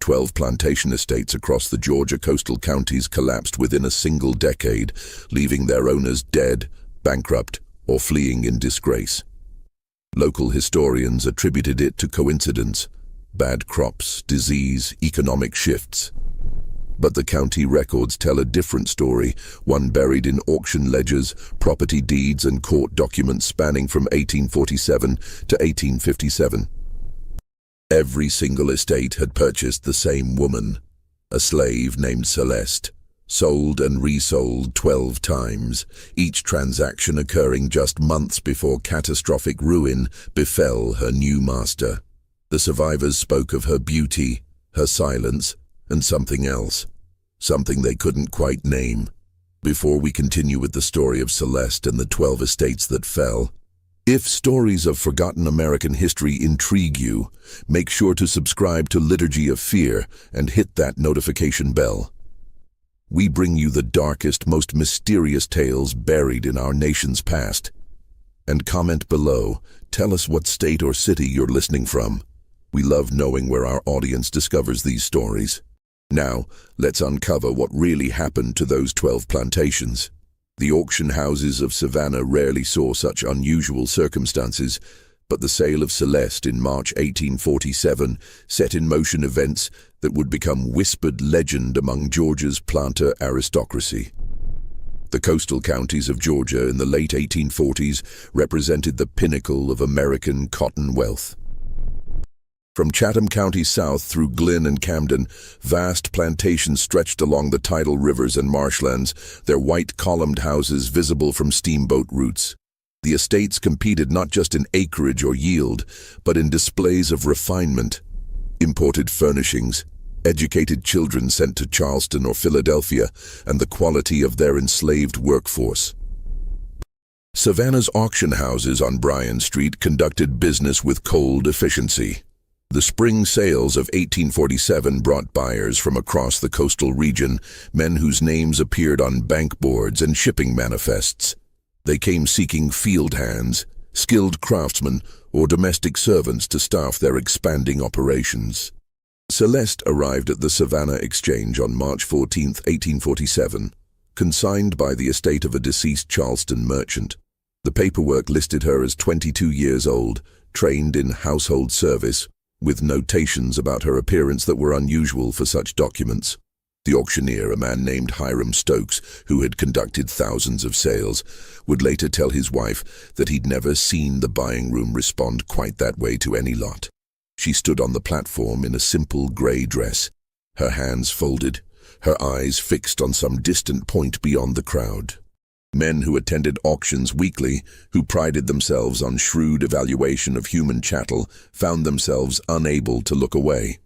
12 plantation estates across the Georgia coastal counties collapsed within a single decade, leaving their owners dead, bankrupt, or fleeing in disgrace. Local historians attributed it to coincidence, bad crops, disease, economic shifts. But the county records tell a different story, one buried in auction ledgers, property deeds, and court documents spanning from 1847 to 1857. Every single estate had purchased the same woman, a slave named Celeste, sold and resold 12 times, each transaction occurring just months before catastrophic ruin befell her new master. The survivors spoke of her beauty, her silence, and something else, something they couldn't quite name. Before we continue with the story of Celeste and the 12 estates that fell, if stories of forgotten American history intrigue you, make sure to subscribe to Liturgy of Fear and hit that notification bell. We bring you the darkest, most mysterious tales buried in our nation's past. And comment below, tell us what state or city you're listening from. We love knowing where our audience discovers these stories. Now, let's uncover what really happened to those 12 plantations. The auction houses of Savannah rarely saw such unusual circumstances, but the sale of Celeste in March 1847 set in motion events that would become whispered legend among Georgia's planter aristocracy. The coastal counties of Georgia in the late 1840s represented the pinnacle of American cotton wealth. From Chatham County south through Glynn and Camden, vast plantations stretched along the tidal rivers and marshlands, their white columned houses visible from steamboat routes. The estates competed not just in acreage or yield, but in displays of refinement, imported furnishings, educated children sent to Charleston or Philadelphia, and the quality of their enslaved workforce. Savannah's auction houses on Bryan Street conducted business with cold efficiency. The spring sales of 1847 brought buyers from across the coastal region, men whose names appeared on bank boards and shipping manifests. They came seeking field hands, skilled craftsmen, or domestic servants to staff their expanding operations. Celeste arrived at the Savannah Exchange on March 14, 1847, consigned by the estate of a deceased Charleston merchant. The paperwork listed her as 22 years old, trained in household service, with notations about her appearance that were unusual for such documents. The auctioneer, a man named Hiram Stokes, who had conducted thousands of sales, would later tell his wife that he'd never seen the buying room respond quite that way to any lot. She stood on the platform in a simple grey dress, her hands folded, her eyes fixed on some distant point beyond the crowd. Men who attended auctions weekly, who prided themselves on shrewd evaluation of human chattel, found themselves unable to look away.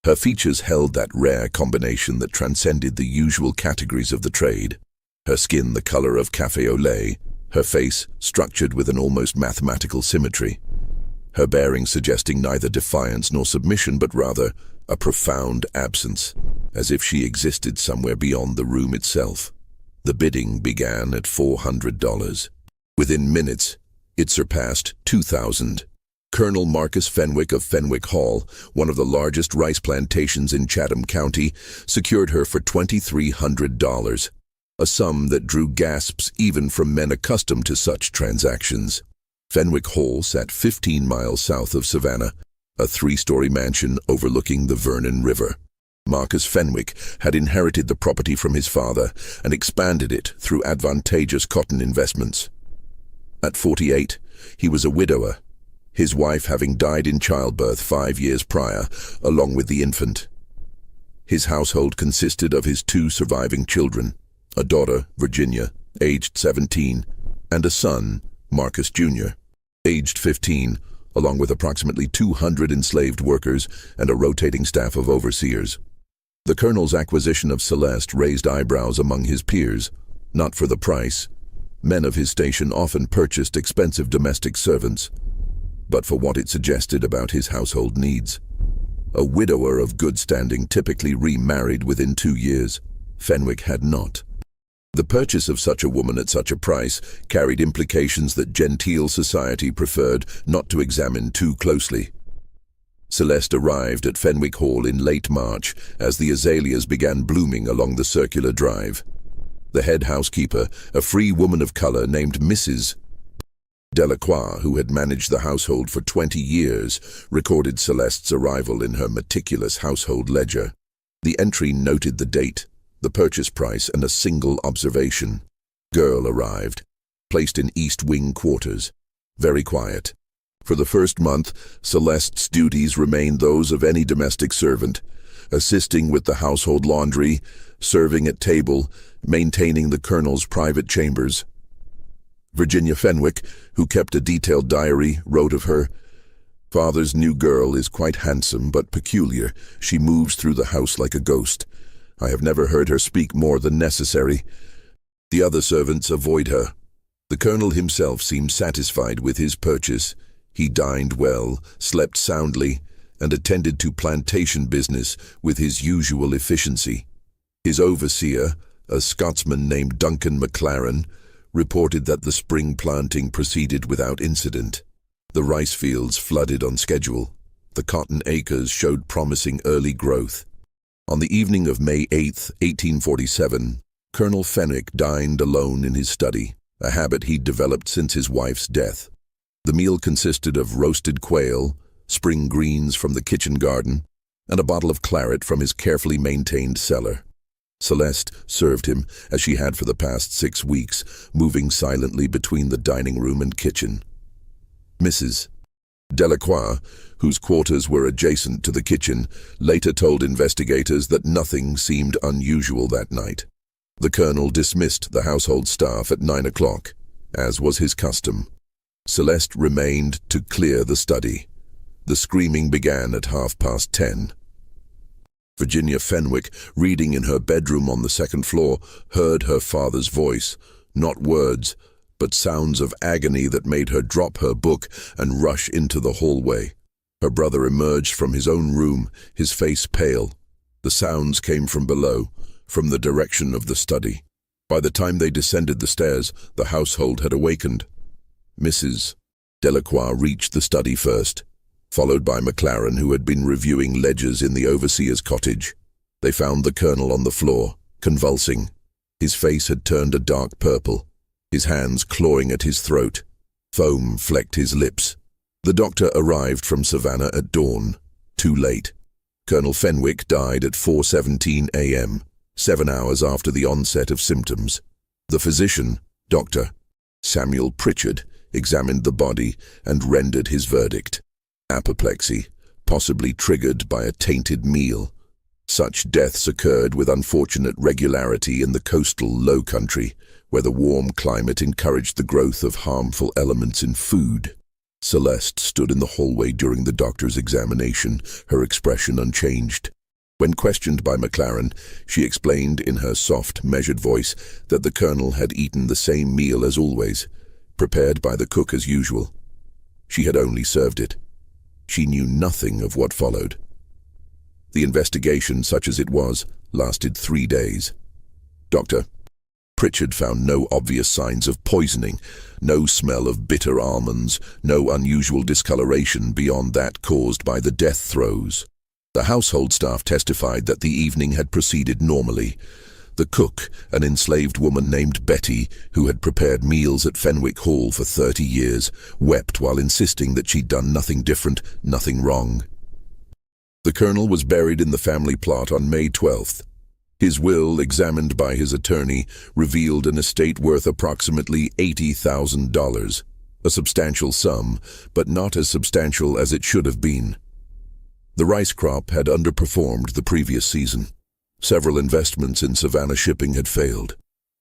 Her features held that rare combination that transcended the usual categories of the trade. Her skin the color of café au lait, her face structured with an almost mathematical symmetry. Her bearing suggesting neither defiance nor submission, but rather a profound absence, as if she existed somewhere beyond the room itself. The bidding began at $400. Within minutes, it surpassed $2,000. Colonel Marcus Fenwick of Fenwick Hall, one of the largest rice plantations in Chatham County, secured her for $2,300, a sum that drew gasps even from men accustomed to such transactions. Fenwick Hall sat 15 miles south of Savannah, a 3-story mansion overlooking the Vernon River. Marcus Fenwick had inherited the property from his father and expanded it through advantageous cotton investments. At 48, he was a widower, his wife having died in childbirth 5 years prior, along with the infant. His household consisted of his 2 surviving children, a daughter, Virginia, aged 17, and a son, Marcus Jr., aged 15, along with approximately 200 enslaved workers and a rotating staff of overseers. The colonel's acquisition of Celeste raised eyebrows among his peers, not for the price. Men of his station often purchased expensive domestic servants, but for what it suggested about his household needs. A widower of good standing typically remarried within 2 years. Fenwick had not. The purchase of such a woman at such a price carried implications that genteel society preferred not to examine too closely. Celeste arrived at Fenwick Hall in late March as the azaleas began blooming along the circular drive. The head housekeeper, a free woman of color named Mrs. Delacroix, who had managed the household for 20 years, recorded Celeste's arrival in her meticulous household ledger. The entry noted the date, the purchase price, and a single observation. Girl arrived, placed in East Wing quarters. Very quiet. For the first month, Celeste's duties remained those of any domestic servant, assisting with the household laundry, serving at table, maintaining the colonel's private chambers. Virginia Fenwick, who kept a detailed diary, wrote of her, "Father's new girl is quite handsome but peculiar. She moves through the house like a ghost. I have never heard her speak more than necessary. The other servants avoid her." The colonel himself seemed satisfied with his purchase. He dined well, slept soundly, and attended to plantation business with his usual efficiency. His overseer, a Scotsman named Duncan McLaren, reported that the spring planting proceeded without incident. The rice fields flooded on schedule. The cotton acres showed promising early growth. On the evening of May 8, 1847, Colonel Fenwick dined alone in his study, a habit he'd developed since his wife's death. The meal consisted of roasted quail, spring greens from the kitchen garden, and a bottle of claret from his carefully maintained cellar. Celeste served him, as she had for the past 6 weeks, moving silently between the dining room and kitchen. Mrs. Delacroix, whose quarters were adjacent to the kitchen, later told investigators that nothing seemed unusual that night. The colonel dismissed the household staff at 9 o'clock, as was his custom. Celeste remained to clear the study. The screaming began at 10:30. Virginia Fenwick, reading in her bedroom on the second floor, heard her father's voice, not words, but sounds of agony that made her drop her book and rush into the hallway. Her brother emerged from his own room, his face pale. The sounds came from below, from the direction of the study. By the time they descended the stairs, the household had awakened. Mrs. Delacroix reached the study first, followed by McLaren, who had been reviewing ledgers in the overseer's cottage. They found the colonel on the floor, convulsing. His face had turned a dark purple, his hands clawing at his throat. Foam flecked his lips. The doctor arrived from Savannah at dawn, too late. Colonel Fenwick died at 4:17 a.m., 7 hours after the onset of symptoms. The physician, Dr. Samuel Pritchard, examined the body and rendered his verdict. Apoplexy, possibly triggered by a tainted meal. Such deaths occurred with unfortunate regularity in the coastal low country, where the warm climate encouraged the growth of harmful elements in food. Celeste stood in the hallway during the doctor's examination, her expression unchanged. When questioned by McLaren, she explained in her soft, measured voice that the colonel had eaten the same meal as always, prepared by the cook as usual. She had only served it. She knew nothing of what followed. The investigation, such as it was, lasted 3 days. Dr. Pritchard found no obvious signs of poisoning, no smell of bitter almonds, no unusual discoloration beyond that caused by the death throes. The household staff testified that the evening had proceeded normally. The cook, an enslaved woman named Betty, who had prepared meals at Fenwick Hall for 30 years, wept while insisting that she'd done nothing different, nothing wrong. The colonel was buried in the family plot on May 12th. His will, examined by his attorney, revealed an estate worth approximately $80,000, a substantial sum, but not as substantial as it should have been. The rice crop had underperformed the previous season. Several investments in Savannah shipping had failed.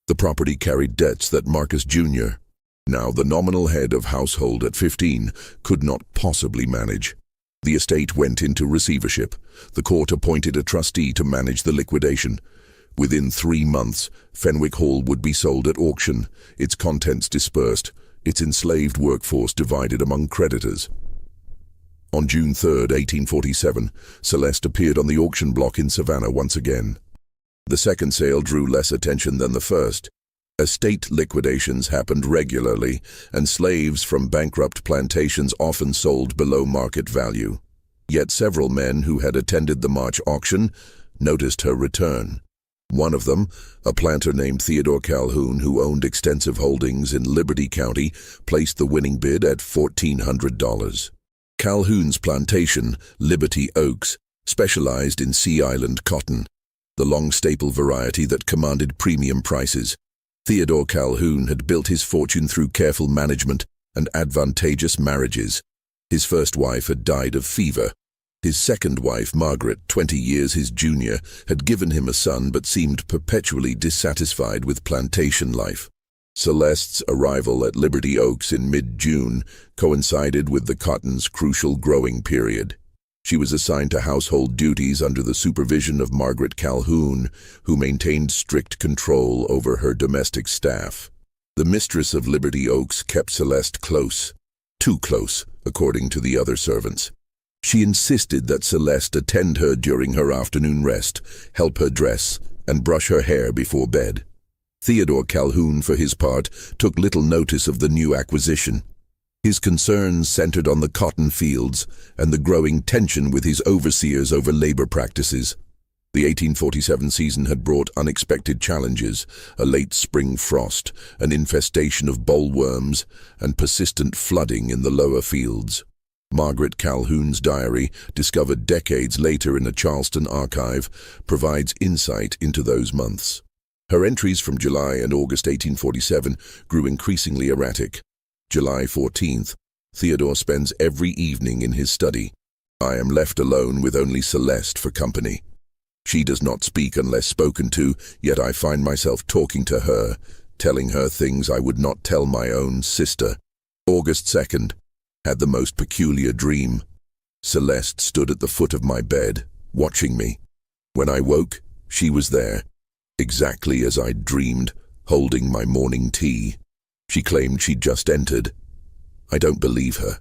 The property carried debts that Marcus Jr., now the nominal head of household at 15, could not possibly manage. The estate went into receivership. The court appointed a trustee to manage the liquidation. Within 3 months, Fenwick Hall would be sold at auction, its contents dispersed, its enslaved workforce divided among creditors. On June 3, 1847, Celeste appeared on the auction block in Savannah once again. The second sale drew less attention than the first. Estate liquidations happened regularly, and slaves from bankrupt plantations often sold below market value. Yet several men who had attended the March auction noticed her return. One of them, a planter named Theodore Calhoun who owned extensive holdings in Liberty County, placed the winning bid at $1,400. Calhoun's plantation, Liberty Oaks, specialized in Sea Island cotton, the long staple variety that commanded premium prices. Theodore Calhoun had built his fortune through careful management and advantageous marriages. His first wife had died of fever. His second wife, Margaret, 20 years his junior, had given him a son but seemed perpetually dissatisfied with plantation life. Celeste's arrival at Liberty Oaks in mid-June coincided with the cotton's crucial growing period. She was assigned to household duties under the supervision of Margaret Calhoun, who maintained strict control over her domestic staff. The mistress of Liberty Oaks kept Celeste close. Too close, according to the other servants. She insisted that Celeste attend her during her afternoon rest, help her dress, and brush her hair before bed. Theodore Calhoun, for his part, took little notice of the new acquisition. His concerns centered on the cotton fields and the growing tension with his overseers over labor practices. The 1847 season had brought unexpected challenges, a late spring frost, an infestation of bollworms, and persistent flooding in the lower fields. Margaret Calhoun's diary, discovered decades later in a Charleston archive, provides insight into those months. Her entries from July and August 1847 grew increasingly erratic. July 14th, Theodore spends every evening in his study. I am left alone with only Celeste for company. She does not speak unless spoken to, yet I find myself talking to her, telling her things I would not tell my own sister. August 2nd, had the most peculiar dream. Celeste stood at the foot of my bed, watching me. When I woke, she was there, exactly as I'd dreamed, holding my morning tea. She claimed she'd just entered. I don't believe her.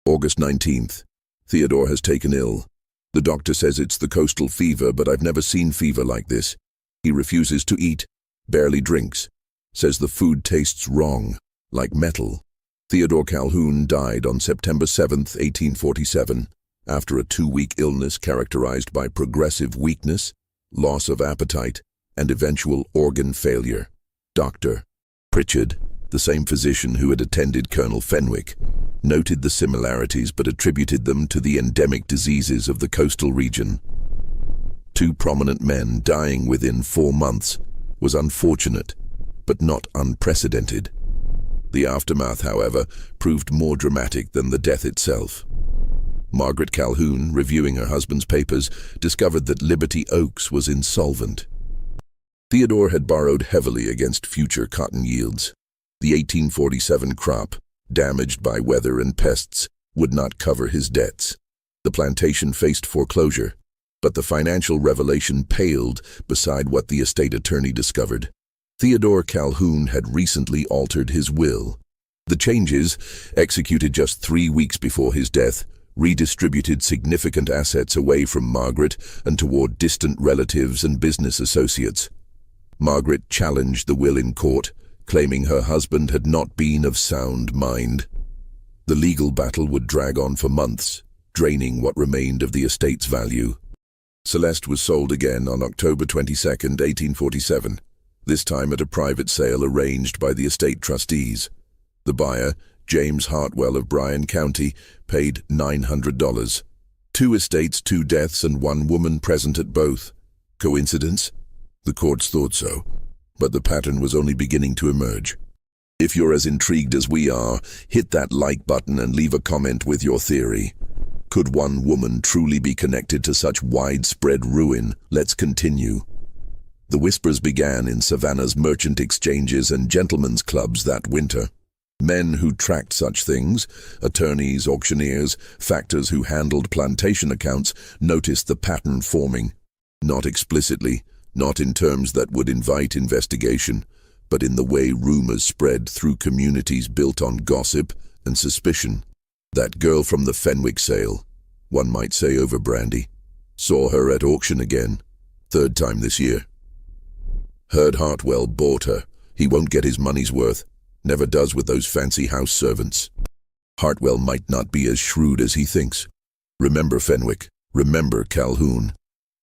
August 19th, Theodore has taken ill. The doctor says it's the coastal fever, but I've never seen fever like this. He refuses to eat, barely drinks, says the food tastes wrong, like metal. Theodore Calhoun died on September 7, 1847, after a 2-week illness characterized by progressive weakness, loss of appetite, and eventual organ failure. Dr. Pritchard, the same physician who had attended Colonel Fenwick, noted the similarities but attributed them to the endemic diseases of the coastal region. 2 prominent men dying within 4 months was unfortunate, but not unprecedented. The aftermath, however, proved more dramatic than the death itself. Margaret Calhoun, reviewing her husband's papers, discovered that Liberty Oaks was insolvent. Theodore had borrowed heavily against future cotton yields. The 1847 crop, damaged by weather and pests, would not cover his debts. The plantation faced foreclosure, but the financial revelation paled beside what the estate attorney discovered. Theodore Calhoun had recently altered his will. The changes, executed just 3 weeks before his death, redistributed significant assets away from Margaret and toward distant relatives and business associates. Margaret challenged the will in court, claiming her husband had not been of sound mind. The legal battle would drag on for months, draining what remained of the estate's value. Celeste was sold again on October 22, 1847. This time at a private sale arranged by the estate trustees. The buyer, James Hartwell of Bryan County, paid $900. 2 estates, 2 deaths, and 1 woman present at both. Coincidence? The courts thought so, but the pattern was only beginning to emerge. If you're as intrigued as we are, hit that like button and leave a comment with your theory. Could one woman truly be connected to such widespread ruin? Let's continue. The whispers began in Savannah's merchant exchanges and gentlemen's clubs that winter. Men who tracked such things, attorneys, auctioneers, factors who handled plantation accounts, noticed the pattern forming. Not explicitly, not in terms that would invite investigation, but in the way rumors spread through communities built on gossip and suspicion. That girl from the Fenwick sale, one might say over brandy, saw her at auction again, 3rd time this year. Heard Hartwell bought her. He won't get his money's worth. Never does with those fancy house servants. Hartwell might not be as shrewd as he thinks. Remember Fenwick, remember Calhoun.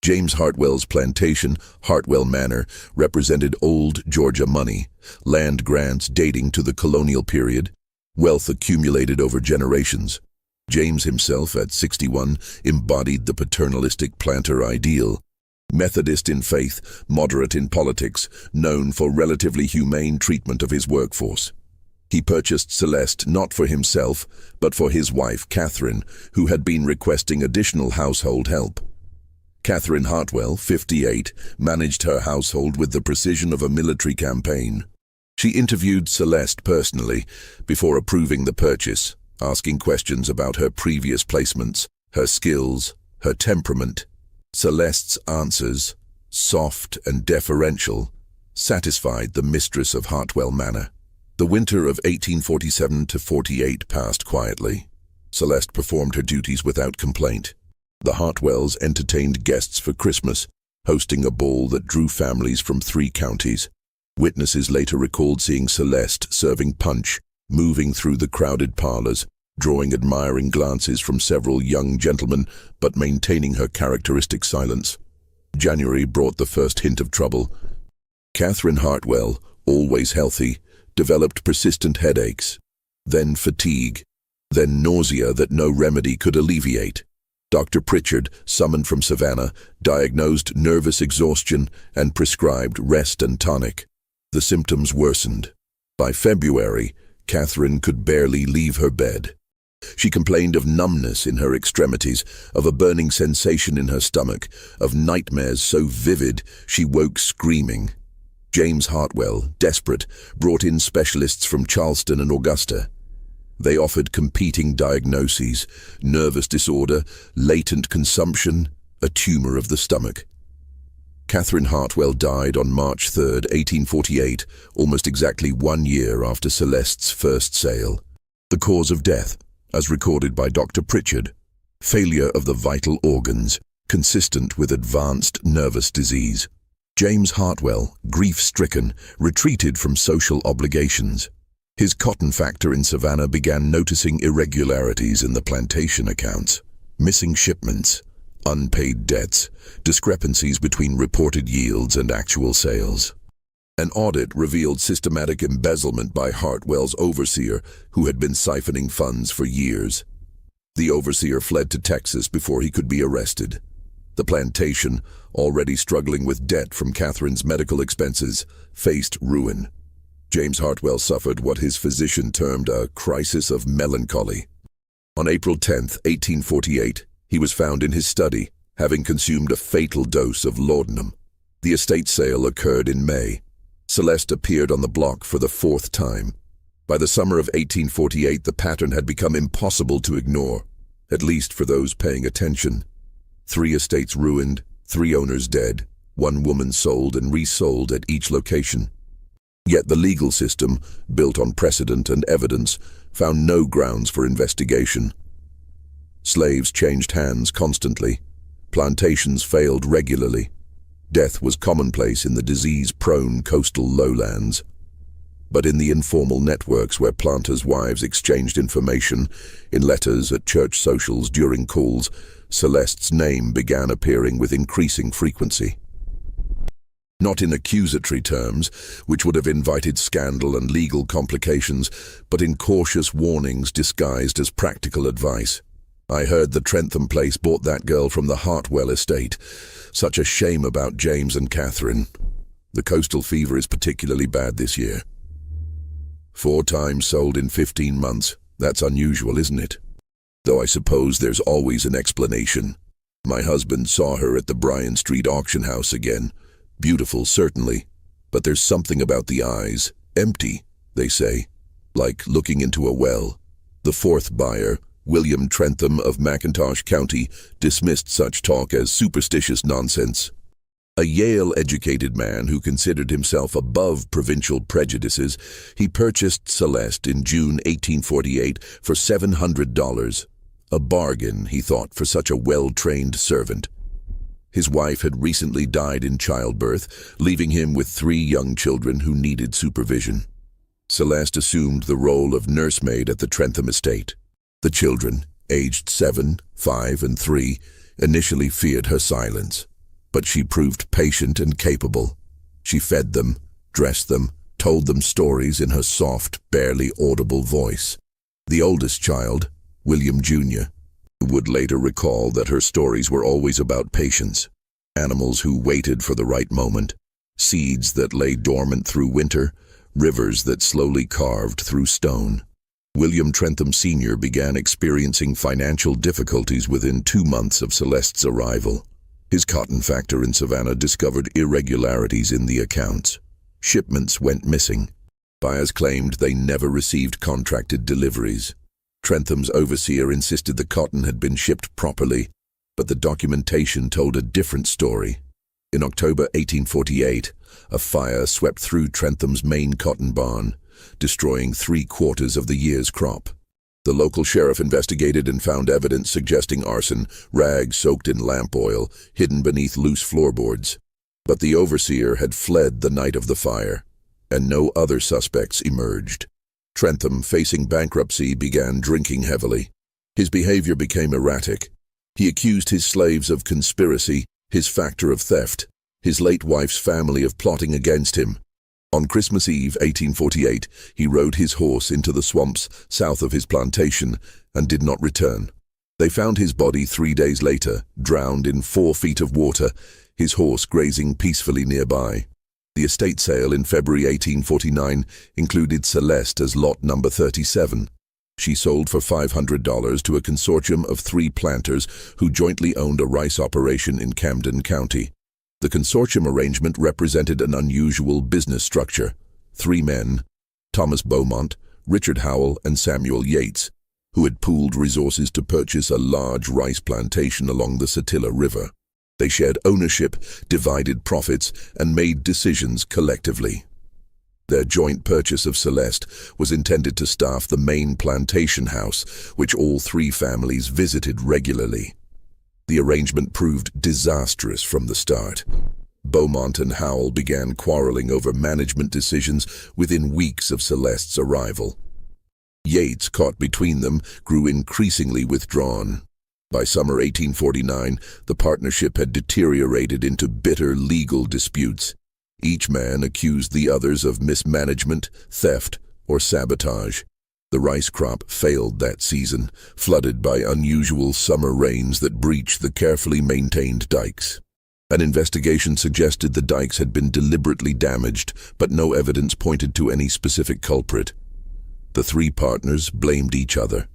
James Hartwell's plantation, Hartwell Manor, represented old Georgia money, land grants dating to the colonial period, wealth accumulated over generations. James himself, at 61, embodied the paternalistic planter ideal. Methodist in faith, moderate in politics, known for relatively humane treatment of his workforce. He purchased Celeste not for himself, but for his wife, Catherine, who had been requesting additional household help. Catherine Hartwell, 58, managed her household with the precision of a military campaign. She interviewed Celeste personally before approving the purchase, asking questions about her previous placements, her skills, her temperament. Celeste's answers, soft and deferential, satisfied the mistress of Hartwell Manor. The winter of 1847-48 passed quietly. Celeste performed her duties without complaint. The Hartwells entertained guests for Christmas, hosting a ball that drew families from 3 counties. Witnesses later recalled seeing Celeste serving punch, moving through the crowded parlors, drawing admiring glances from several young gentlemen, but maintaining her characteristic silence. January brought the first hint of trouble. Catherine Hartwell, always healthy, developed persistent headaches, then fatigue, then nausea that no remedy could alleviate. Dr. Pritchard, summoned from Savannah, diagnosed nervous exhaustion and prescribed rest and tonic. The symptoms worsened. By February, Catherine could barely leave her bed. She complained of numbness in her extremities, of a burning sensation in her stomach, of nightmares so vivid she woke screaming. James Hartwell, desperate, brought in specialists from Charleston and Augusta. They offered competing diagnoses: nervous disorder, latent consumption, a tumor of the stomach. Catherine Hartwell died on March 3, 1848, almost exactly 1 year after Celeste's first sale. The cause of death, as recorded by Dr. Pritchard, failure of the vital organs, consistent with advanced nervous disease. James Hartwell, grief-stricken, retreated from social obligations. His cotton factor in Savannah began noticing irregularities in the plantation accounts: missing shipments, unpaid debts, discrepancies between reported yields and actual sales. An audit revealed systematic embezzlement by Hartwell's overseer, who had been siphoning funds for years. The overseer fled to Texas before he could be arrested. The plantation, already struggling with debt from Catherine's medical expenses, faced ruin. James Hartwell suffered what his physician termed a crisis of melancholy. On April 10, 1848, he was found in his study, having consumed a fatal dose of laudanum. The estate sale occurred in May. Celeste appeared on the block for the 4th time. By the summer of 1848, the pattern had become impossible to ignore, at least for those paying attention. 3 estates ruined, 3 owners dead, 1 woman sold and resold at each location. Yet the legal system, built on precedent and evidence, found no grounds for investigation. Slaves changed hands constantly. Plantations failed regularly. Death was commonplace in the disease-prone coastal lowlands. But in the informal networks where planters' wives exchanged information, in letters, at church socials, during calls, Celeste's name began appearing with increasing frequency. Not in accusatory terms, which would have invited scandal and legal complications, but in cautious warnings disguised as practical advice. "I heard the Trentham place bought that girl from the Hartwell estate. Such a shame about James and Catherine. The coastal fever is particularly bad this year. 4 times sold in 15 months. That's unusual, isn't it? Though I suppose there's always an explanation. My husband saw her at the Bryan Street auction house again. Beautiful, certainly, but there's something about the eyes. Empty, they say, like looking into a well." The 4th buyer, William Trentham of McIntosh County, dismissed such talk as superstitious nonsense. A Yale-educated man who considered himself above provincial prejudices, he purchased Celeste in June 1848 for $700. A bargain, he thought, for such a well-trained servant. His wife had recently died in childbirth, leaving him with 3 young children who needed supervision. Celeste assumed the role of nursemaid at the Trentham estate. The children, aged 7, 5, and 3, initially feared her silence. But she proved patient and capable. She fed them, dressed them, told them stories in her soft, barely audible voice. The oldest child, William Jr., would later recall that her stories were always about patience. Animals who waited for the right moment, seeds that lay dormant through winter, rivers that slowly carved through stone. William Trentham Sr. began experiencing financial difficulties within 2 months of Celeste's arrival. His cotton factor in Savannah discovered irregularities in the accounts. Shipments went missing. Buyers claimed they never received contracted deliveries. Trentham's overseer insisted the cotton had been shipped properly, but the documentation told a different story. In October 1848, a fire swept through Trentham's main cotton barn, destroying 3/4 of the year's crop. The local sheriff investigated and found evidence suggesting arson, rags soaked in lamp oil, hidden beneath loose floorboards. But the overseer had fled the night of the fire, and no other suspects emerged. Trentham, facing bankruptcy, began drinking heavily. His behavior became erratic. He accused his slaves of conspiracy, his factor of theft, his late wife's family of plotting against him. On Christmas Eve 1848, he rode his horse into the swamps south of his plantation and did not return. They found his body 3 days later, drowned in 4 feet of water, his horse grazing peacefully nearby. The estate sale in February 1849 included Celeste as lot number 37. She sold for $500 to a consortium of 3 planters who jointly owned a rice operation in Camden County. The consortium arrangement represented an unusual business structure. 3 men, Thomas Beaumont, Richard Howell, and Samuel Yates, who had pooled resources to purchase a large rice plantation along the Satilla River. They shared ownership, divided profits, and made decisions collectively. Their joint purchase of Celeste was intended to staff the main plantation house, which all 3 families visited regularly. The arrangement proved disastrous from the start. Beaumont and Howell began quarreling over management decisions within weeks of Celeste's arrival. Yates, caught between them, grew increasingly withdrawn. By summer 1849, the partnership had deteriorated into bitter legal disputes. Each man accused the others of mismanagement, theft, or sabotage. The rice crop failed that season, flooded by unusual summer rains that breached the carefully maintained dikes. An investigation suggested the dikes had been deliberately damaged, but no evidence pointed to any specific culprit. The 3 partners blamed each other.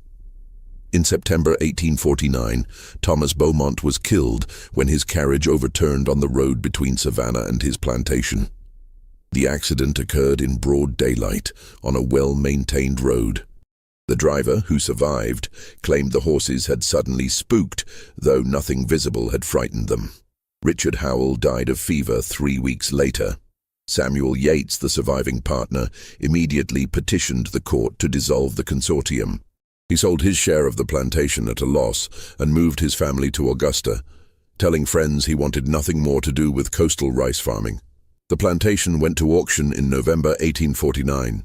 In September 1849, Thomas Beaumont was killed when his carriage overturned on the road between Savannah and his plantation. The accident occurred in broad daylight on a well-maintained road. The driver, who survived, claimed the horses had suddenly spooked, though nothing visible had frightened them. Richard Howell died of fever 3 weeks later. Samuel Yates, the surviving partner, immediately petitioned the court to dissolve the consortium. He sold his share of the plantation at a loss and moved his family to Augusta, telling friends he wanted nothing more to do with coastal rice farming. The plantation went to auction in November 1849.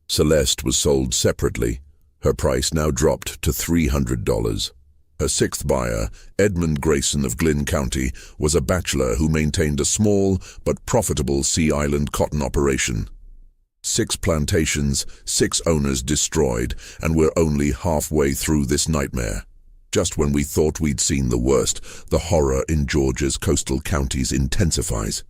Celeste was sold separately. Her price now dropped to $300. Her 6th buyer, Edmund Grayson of Glynn County, was a bachelor who maintained a small but profitable Sea Island cotton operation. 6 plantations, 6 owners destroyed, and we're only halfway through this nightmare. Just when we thought we'd seen the worst, the horror in Georgia's coastal counties intensifies.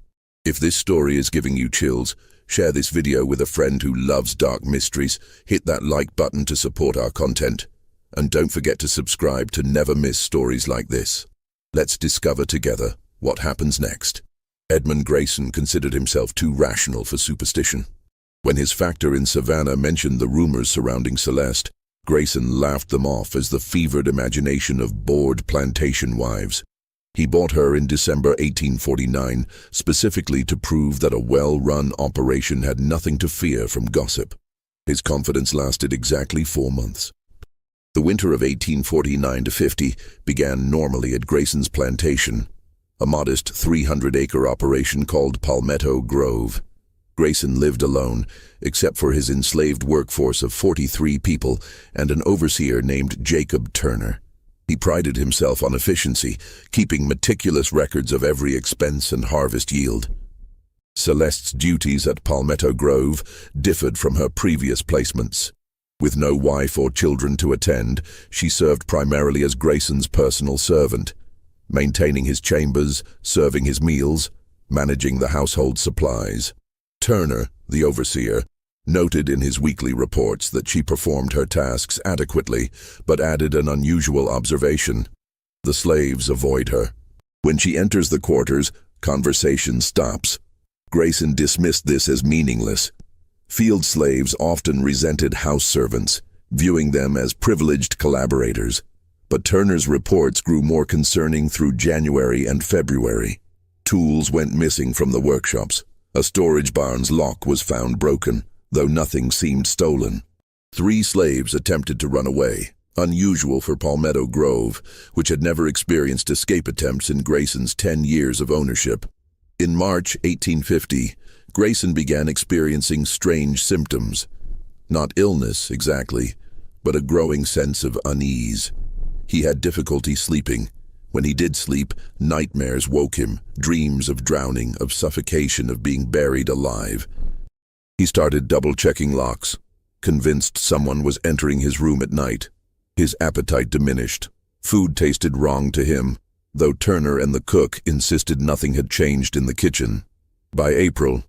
If this story is giving you chills, share this video with a friend who loves dark mysteries, hit that like button to support our content, and don't forget to subscribe to never miss stories like this. Let's discover together what happens next. Edmund Grayson considered himself too rational for superstition. When his factor in Savannah mentioned the rumors surrounding Celeste, Grayson laughed them off as the fevered imagination of bored plantation wives. He bought her in December 1849, specifically to prove that a well-run operation had nothing to fear from gossip. His confidence lasted exactly 4 months. The winter of 1849-50 began normally at Grayson's plantation, a modest 300-acre operation called Palmetto Grove. Grayson lived alone, except for his enslaved workforce of 43 people and an overseer named Jacob Turner. He prided himself on efficiency, keeping meticulous records of every expense and harvest yield. Celeste's duties at Palmetto Grove differed from her previous placements. With no wife or children to attend, she served primarily as Grayson's personal servant, maintaining his chambers, serving his meals, managing the household supplies. Turner, the overseer, noted in his weekly reports that she performed her tasks adequately, but added an unusual observation: the slaves avoid her. When she enters the quarters, conversation stops. Grayson dismissed this as meaningless. Field slaves often resented house servants, viewing them as privileged collaborators. But Turner's reports grew more concerning through January and February. Tools went missing from the workshops. A storage barn's lock was found broken, though nothing seemed stolen. 3 slaves attempted to run away, unusual for Palmetto Grove, which had never experienced escape attempts in Grayson's 10 years of ownership. In March 1850, Grayson began experiencing strange symptoms. Not illness, exactly, but a growing sense of unease. He had difficulty sleeping. When he did sleep, nightmares woke him, dreams of drowning, of suffocation, of being buried alive. He started double-checking locks, convinced someone was entering his room at night. His appetite diminished. Food tasted wrong to him, though Turner and the cook insisted nothing had changed in the kitchen. By April,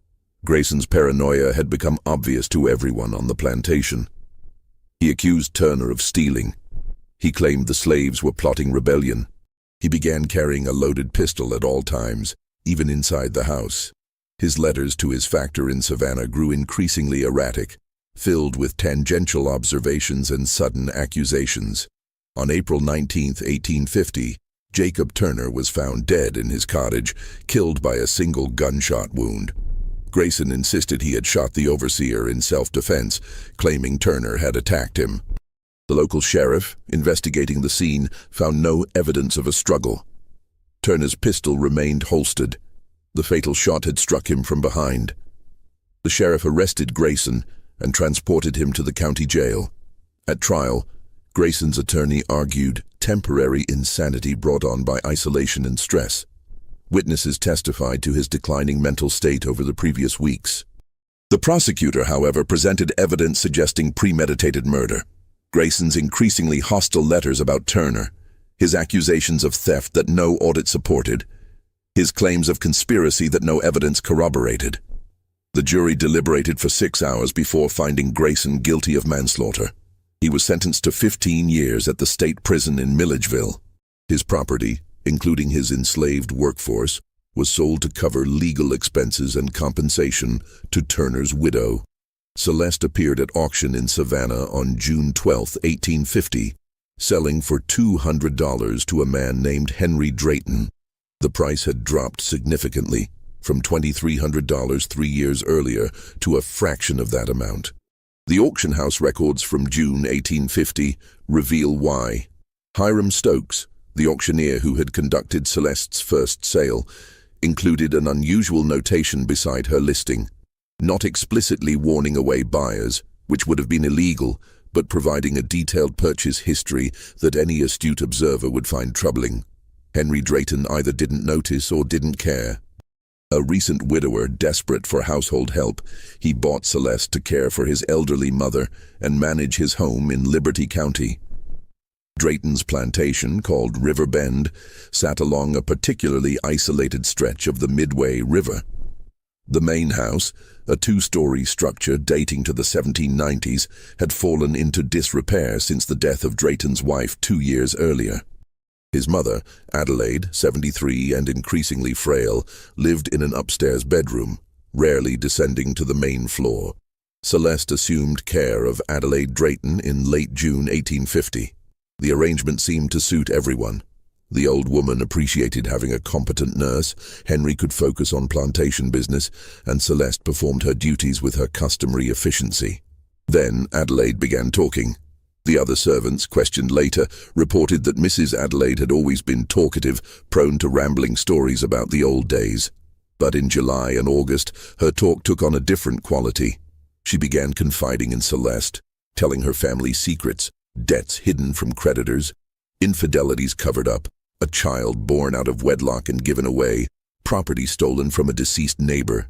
Grayson's paranoia had become obvious to everyone on the plantation. He accused Turner of stealing. He claimed the slaves were plotting rebellion. He began carrying a loaded pistol at all times, even inside the house. His letters to his factor in Savannah grew increasingly erratic, filled with tangential observations and sudden accusations. On April 19, 1850, Jacob Turner was found dead in his cottage, killed by a single gunshot wound. Grayson insisted he had shot the overseer in self-defense, claiming Turner had attacked him. The local sheriff, investigating the scene, found no evidence of a struggle. Turner's pistol remained holstered. The fatal shot had struck him from behind. The sheriff arrested Grayson and transported him to the county jail. At trial, Grayson's attorney argued temporary insanity brought on by isolation and stress. Witnesses testified to his declining mental state over the previous weeks. The prosecutor, however, presented evidence suggesting premeditated murder. Grayson's increasingly hostile letters about Turner, his accusations of theft that no audit supported, his claims of conspiracy that no evidence corroborated. The jury deliberated for 6 hours before finding Grayson guilty of manslaughter. He was sentenced to 15 years at the state prison in Milledgeville. His property, including his enslaved workforce, was sold to cover legal expenses and compensation to Turner's widow. Celeste appeared at auction in Savannah on June 12, 1850, selling for $200 to a man named Henry Drayton. The price had dropped significantly, from $2,300 3 years earlier to a fraction of that amount. The auction house records from June 1850 reveal why. Hiram Stokes, the auctioneer who had conducted Celeste's first sale, included an unusual notation beside her listing, not explicitly warning away buyers, which would have been illegal, but providing a detailed purchase history that any astute observer would find troubling. Henry Drayton either didn't notice or didn't care. A recent widower desperate for household help, he bought Celeste to care for his elderly mother and manage his home in Liberty County. Drayton's plantation, called River Bend, sat along a particularly isolated stretch of the Midway River. The main house, a 2-story structure dating to the 1790s, had fallen into disrepair since the death of Drayton's wife 2 years earlier. His mother, Adelaide, 73 and increasingly frail, lived in an upstairs bedroom, rarely descending to the main floor. Celeste assumed care of Adelaide Drayton in late June 1850. The arrangement seemed to suit everyone. The old woman appreciated having a competent nurse, Henry could focus on plantation business, and Celeste performed her duties with her customary efficiency. Then Adelaide began talking. The other servants, questioned later, reported that Mrs. Adelaide had always been talkative, prone to rambling stories about the old days. But in July and August, her talk took on a different quality. She began confiding in Celeste, telling her family secrets, debts hidden from creditors, Infidelities covered up, a child born out of wedlock and given away, property stolen from a deceased neighbor.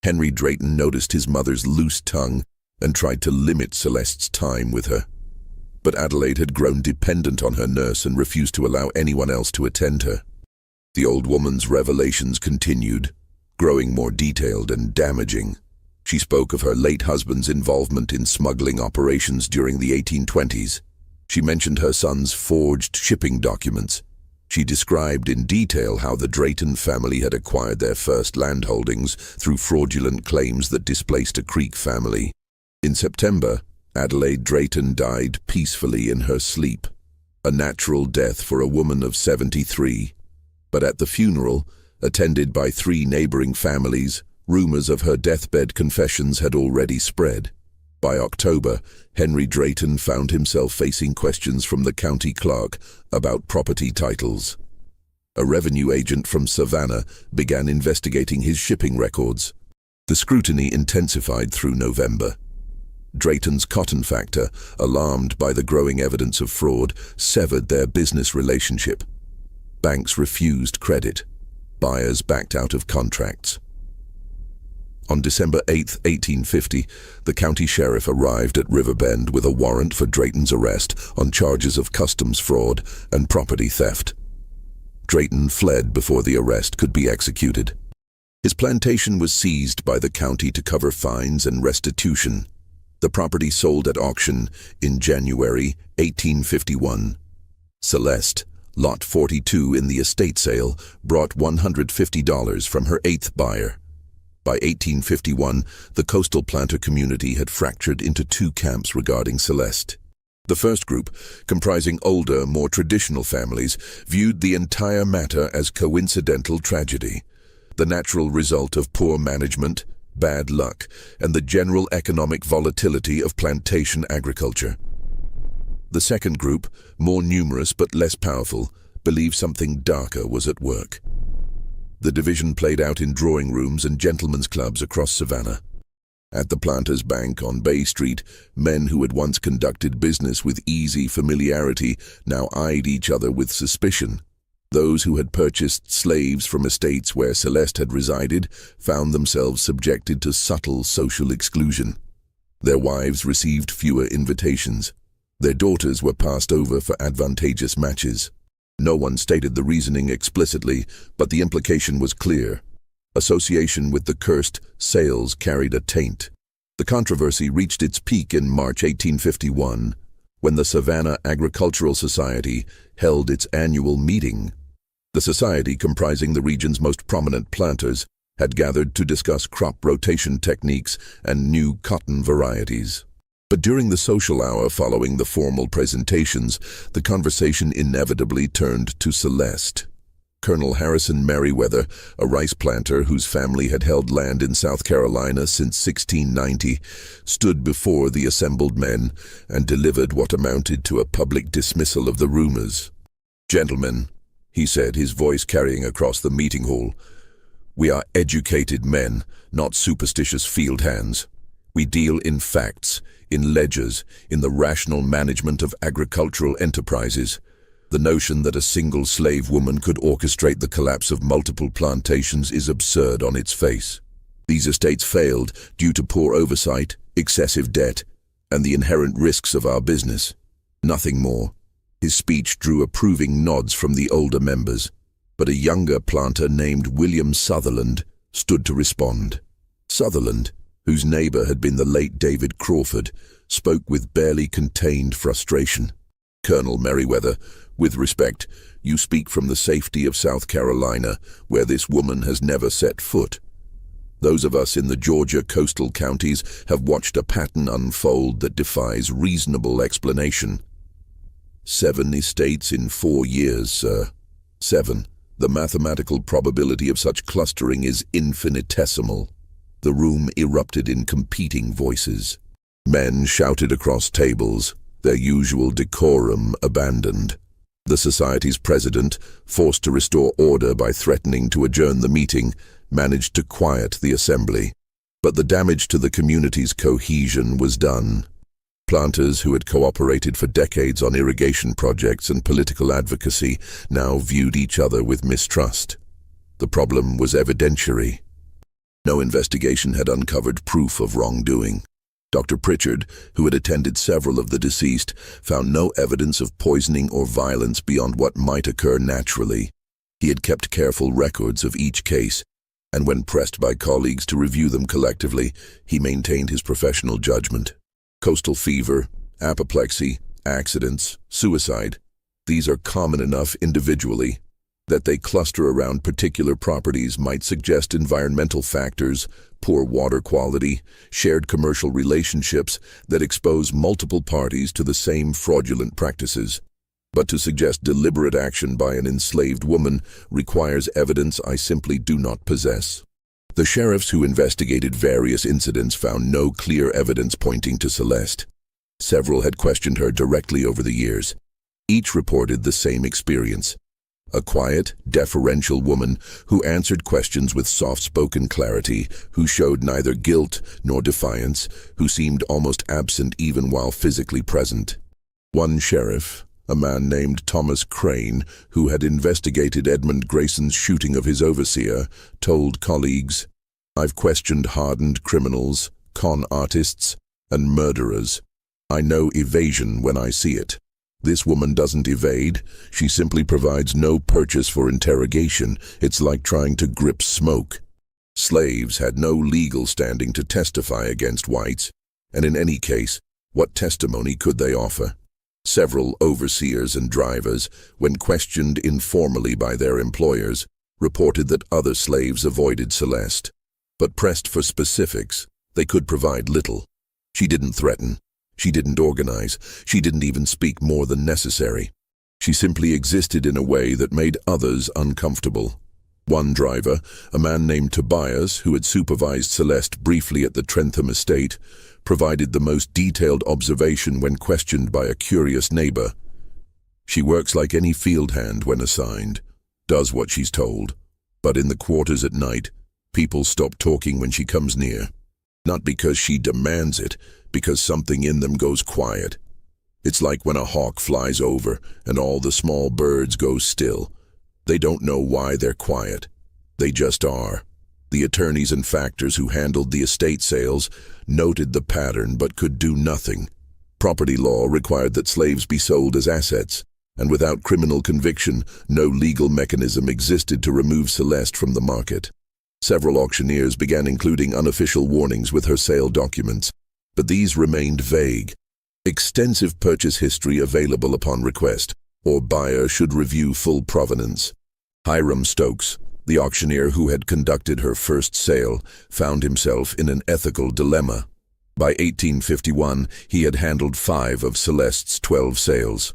Henry Drayton noticed his mother's loose tongue and tried to limit Celeste's time with her. But Adelaide had grown dependent on her nurse and refused to allow anyone else to attend her. The old woman's revelations continued, growing more detailed and damaging. She spoke of her late husband's involvement in smuggling operations during the 1820s. She mentioned her son's forged shipping documents. She described in detail how the Drayton family had acquired their first landholdings through fraudulent claims that displaced a Creek family. In September, Adelaide Drayton died peacefully in her sleep, a natural death for a woman of 73. But at the funeral, attended by 3 neighboring families, rumors of her deathbed confessions had already spread. By October, Henry Drayton found himself facing questions from the county clerk about property titles. A revenue agent from Savannah began investigating his shipping records. The scrutiny intensified through November. Drayton's cotton factor, alarmed by the growing evidence of fraud, severed their business relationship. Banks refused credit. Buyers backed out of contracts. On December 8, 1850, the county sheriff arrived at Riverbend with a warrant for Drayton's arrest on charges of customs fraud and property theft. Drayton fled before the arrest could be executed. His plantation was seized by the county to cover fines and restitution. The property sold at auction in January 1851. Celeste, Lot 42 in the estate sale, brought $150 from her 8th buyer. By 1851, the coastal planter community had fractured into 2 camps regarding Celeste. The first group, comprising older, more traditional families, viewed the entire matter as coincidental tragedy, the natural result of poor management, bad luck, and the general economic volatility of plantation agriculture. The second group, more numerous but less powerful, believed something darker was at work. The division played out in drawing rooms and gentlemen's clubs across Savannah. At the Planters' Bank on Bay Street, men who had once conducted business with easy familiarity now eyed each other with suspicion. Those who had purchased slaves from estates where Celeste had resided found themselves subjected to subtle social exclusion. Their wives received fewer invitations. Their daughters were passed over for advantageous matches. No one stated the reasoning explicitly, but the implication was clear. Association with the cursed sales carried a taint. The controversy reached its peak in March 1851, when the Savannah Agricultural Society held its annual meeting. The society, comprising the region's most prominent planters, had gathered to discuss crop rotation techniques and new cotton varieties. But during the social hour following the formal presentations, the conversation inevitably turned to Celeste. Colonel Harrison Merriweather, a rice planter whose family had held land in South Carolina since 1690, stood before the assembled men and delivered what amounted to a public dismissal of the rumors. "Gentlemen," he said, his voice carrying across the meeting hall, "we are educated men, not superstitious field hands. We deal in facts, in ledgers, in the rational management of agricultural enterprises. The notion that a single slave woman could orchestrate the collapse of multiple plantations is absurd on its face. These estates failed due to poor oversight, excessive debt, and the inherent risks of our business. Nothing more." His speech drew approving nods from the older members, but a younger planter named William Sutherland stood to respond. Sutherland, whose neighbor had been the late David Crawford, spoke with barely contained frustration. "Colonel Merriweather, with respect, you speak from the safety of South Carolina, where this woman has never set foot. Those of us in the Georgia coastal counties have watched a pattern unfold that defies reasonable explanation. 7 estates in 4 years, sir. 7. The mathematical probability of such clustering is infinitesimal." The room erupted in competing voices. Men shouted across tables, their usual decorum abandoned. The society's president, forced to restore order by threatening to adjourn the meeting, managed to quiet the assembly. But the damage to the community's cohesion was done. Planters who had cooperated for decades on irrigation projects and political advocacy now viewed each other with mistrust. The problem was evidentiary. No investigation had uncovered proof of wrongdoing. Dr. Pritchard, who had attended several of the deceased, found no evidence of poisoning or violence beyond what might occur naturally. He had kept careful records of each case, and when pressed by colleagues to review them collectively, he maintained his professional judgment. Coastal fever, apoplexy, accidents, suicide, these are common enough individually. That they cluster around particular properties might suggest environmental factors, poor water quality, shared commercial relationships that expose multiple parties to the same fraudulent practices. But to suggest deliberate action by an enslaved woman requires evidence I simply do not possess. The sheriffs who investigated various incidents found no clear evidence pointing to Celeste. Several had questioned her directly over the years. Each reported the same experience. A quiet, deferential woman who answered questions with soft-spoken clarity, who showed neither guilt nor defiance, who seemed almost absent even while physically present. One sheriff, a man named Thomas Crane, who had investigated Edmund Grayson's shooting of his overseer, told colleagues, "I've questioned hardened criminals, con artists, and murderers. I know evasion when I see it. This woman doesn't evade, she simply provides no purchase for interrogation. It's like trying to grip smoke." Slaves had no legal standing to testify against whites, and in any case, what testimony could they offer? Several overseers and drivers, when questioned informally by their employers, reported that other slaves avoided Celeste. But pressed for specifics, they could provide little. She didn't threaten. She didn't organize. She didn't even speak more than necessary. She simply existed in a way that made others uncomfortable. One driver, a man named Tobias, who had supervised Celeste briefly at the Trentham estate, provided the most detailed observation when questioned by a curious neighbor. "She works like any field hand when assigned, does what she's told, but in the quarters at night, people stop talking when she comes near. Not because she demands it, because something in them goes quiet. It's like when a hawk flies over and all the small birds go still. They don't know why they're quiet. They just are." The attorneys and factors who handled the estate sales noted the pattern but could do nothing. Property law required that slaves be sold as assets, and without criminal conviction, no legal mechanism existed to remove Celeste from the market. Several auctioneers began including unofficial warnings with her sale documents, but these remained vague. Extensive purchase history available upon request, or buyer should review full provenance. Hiram Stokes, the auctioneer who had conducted her first sale, found himself in an ethical dilemma. By 1851, he had handled 5 of Celeste's 12 sales.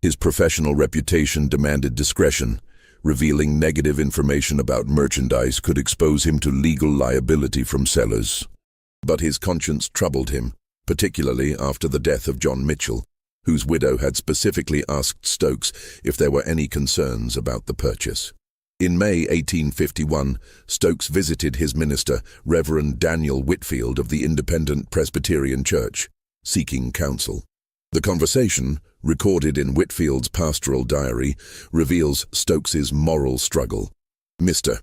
His professional reputation demanded discretion. Revealing negative information about merchandise could expose him to legal liability from sellers. But his conscience troubled him, particularly after the death of John Mitchell, whose widow had specifically asked Stokes if there were any concerns about the purchase. In May 1851, Stokes visited his minister, Reverend Daniel Whitfield of the Independent Presbyterian Church, seeking counsel. The conversation, recorded in Whitfield's pastoral diary, reveals Stokes's moral struggle. "Mr.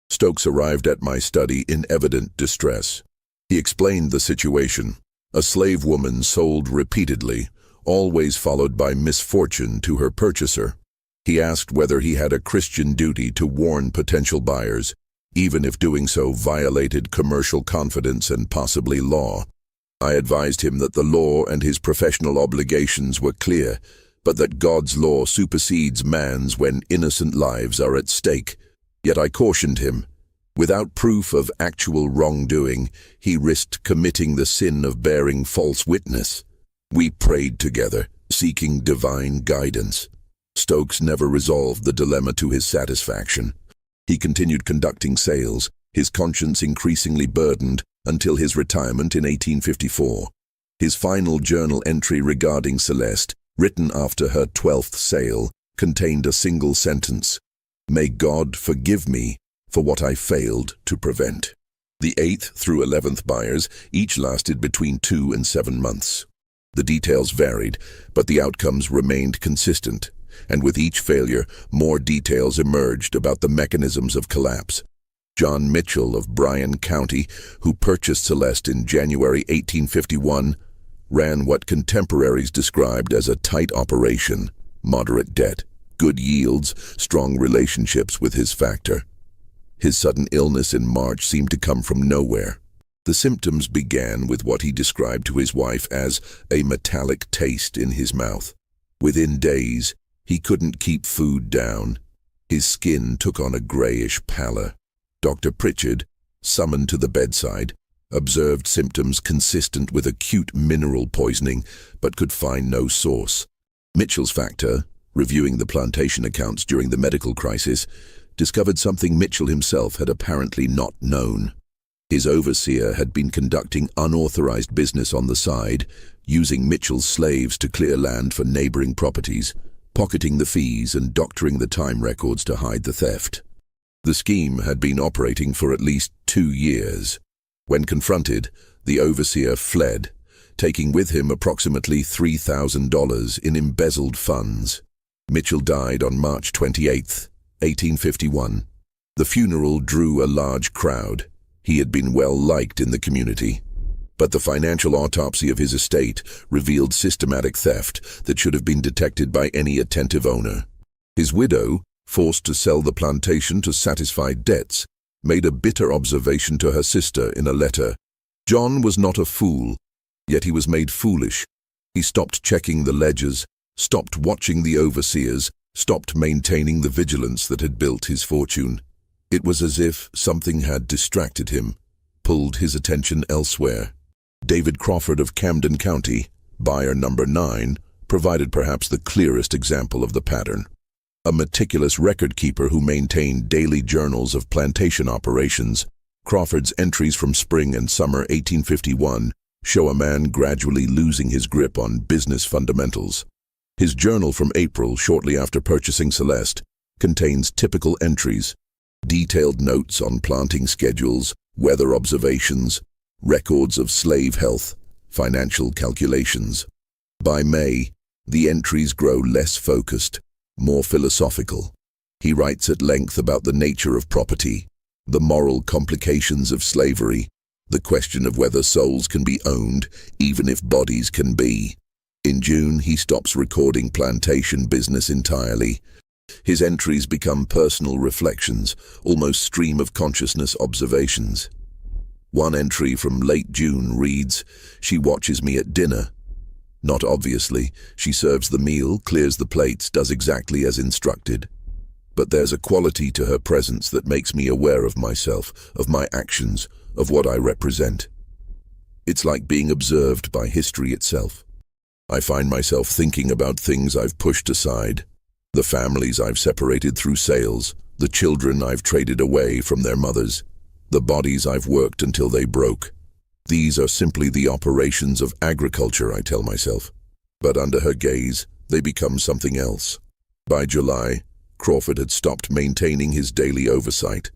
Stokes arrived at my study in evident distress. He explained the situation. A slave woman sold repeatedly, always followed by misfortune to her purchaser. He asked whether he had a Christian duty to warn potential buyers, even if doing so violated commercial confidence and possibly law. I advised him that the law and his professional obligations were clear, but that God's law supersedes man's when innocent lives are at stake. Yet I cautioned him. Without proof of actual wrongdoing, he risked committing the sin of bearing false witness. We prayed together, seeking divine guidance. Stokes never resolved the dilemma to his satisfaction. He continued conducting sales, his conscience increasingly burdened, until his retirement in 1854. His final journal entry regarding Celeste, written after her 12th sale, contained a single sentence: "May God forgive me for what I failed to prevent." The 8th through 11th buyers each lasted between 2 and 7 months. The details varied, but the outcomes remained consistent, and with each failure, more details emerged about the mechanisms of collapse. John Mitchell of Bryan County, who purchased Celeste in January 1851, ran what contemporaries described as a tight operation, moderate debt, good yields, strong relationships with his factor. His sudden illness in March seemed to come from nowhere. The symptoms began with what he described to his wife as a metallic taste in his mouth. Within days, he couldn't keep food down. His skin took on a grayish pallor. Dr. Pritchard, summoned to the bedside, observed symptoms consistent with acute mineral poisoning, but could find no source. Mitchell's factor, reviewing the plantation accounts during the medical crisis, discovered something Mitchell himself had apparently not known. His overseer had been conducting unauthorized business on the side, using Mitchell's slaves to clear land for neighboring properties, pocketing the fees and doctoring the time records to hide the theft. The scheme had been operating for at least 2 years. When confronted, the overseer fled, taking with him approximately $3,000 in embezzled funds. Mitchell died on March 28, 1851. The funeral drew a large crowd. He had been well liked in the community. But the financial autopsy of his estate revealed systematic theft that should have been detected by any attentive owner. His widow, forced to sell the plantation to satisfy debts, made a bitter observation to her sister in a letter. John was not a fool, yet he was made foolish. He stopped checking the ledgers, stopped watching the overseers, stopped maintaining the vigilance that had built his fortune. It was as if something had distracted him, pulled his attention elsewhere. David Crawford of Camden County, buyer number 9, provided perhaps the clearest example of the pattern. A meticulous record keeper who maintained daily journals of plantation operations, Crawford's entries from spring and summer 1851 show a man gradually losing his grip on business fundamentals. His journal from April, shortly after purchasing Celeste, contains typical entries, detailed notes on planting schedules, weather observations, records of slave health, financial calculations. By May, the entries grow less focused, more philosophical. He writes at length about the nature of property, the moral complications of slavery, the question of whether souls can be owned, even if bodies can be. In June, he stops recording plantation business entirely. His entries become personal reflections, almost stream-of-consciousness observations. One entry from late June reads, "She watches me at dinner. Not obviously, she serves the meal, clears the plates, does exactly as instructed. But there's a quality to her presence that makes me aware of myself, of my actions, of what I represent. It's like being observed by history itself. I find myself thinking about things I've pushed aside, the families I've separated through sales, the children I've traded away from their mothers, the bodies I've worked until they broke. These are simply the operations of agriculture, I tell myself. But under her gaze, they become something else." By July, Crawford had stopped maintaining his daily oversight.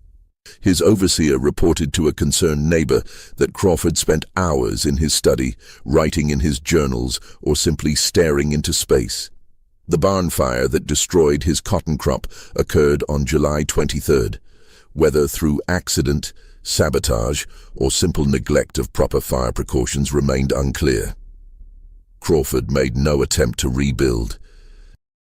His overseer reported to a concerned neighbor that Crawford spent hours in his study, writing in his journals, or simply staring into space. The barn fire that destroyed his cotton crop occurred on July 23rd. Whether through accident, sabotage, or simple neglect of proper fire precautions remained unclear. Crawford made no attempt to rebuild.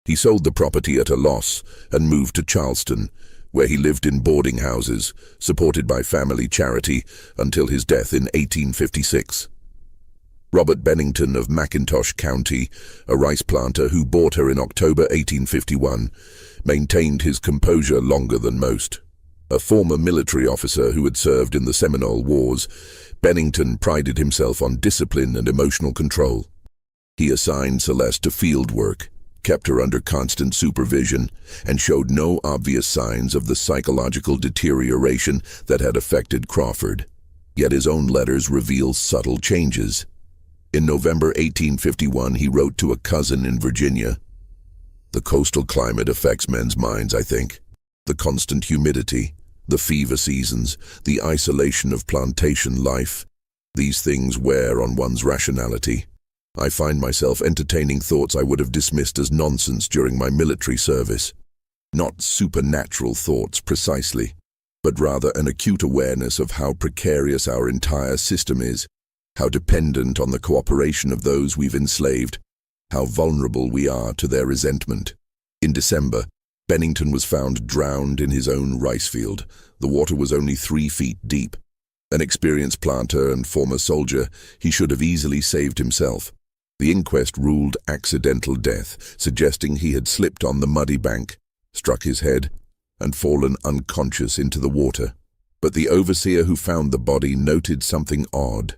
He sold the property at a loss and moved to Charleston, where he lived in boarding houses, supported by family charity, until his death in 1856. Robert Bennington of McIntosh County, a rice planter who bought her in October 1851, maintained his composure longer than most. A former military officer who had served in the Seminole Wars, Bennington prided himself on discipline and emotional control. He assigned Celeste to field work, kept her under constant supervision, and showed no obvious signs of the psychological deterioration that had affected Crawford. Yet his own letters reveal subtle changes. In November 1851, he wrote to a cousin in Virginia, "The coastal climate affects men's minds, I think. The constant humidity, the fever seasons, the isolation of plantation life, these things wear on one's rationality. I find myself entertaining thoughts I would have dismissed as nonsense during my military service. Not supernatural thoughts precisely, but rather an acute awareness of how precarious our entire system is, how dependent on the cooperation of those we've enslaved, how vulnerable we are to their resentment. In December, Bennington was found drowned in his own rice field. The water was only 3 feet deep. An experienced planter and former soldier, he should have easily saved himself. The inquest ruled accidental death, suggesting he had slipped on the muddy bank, struck his head, and fallen unconscious into the water. But the overseer who found the body noted something odd.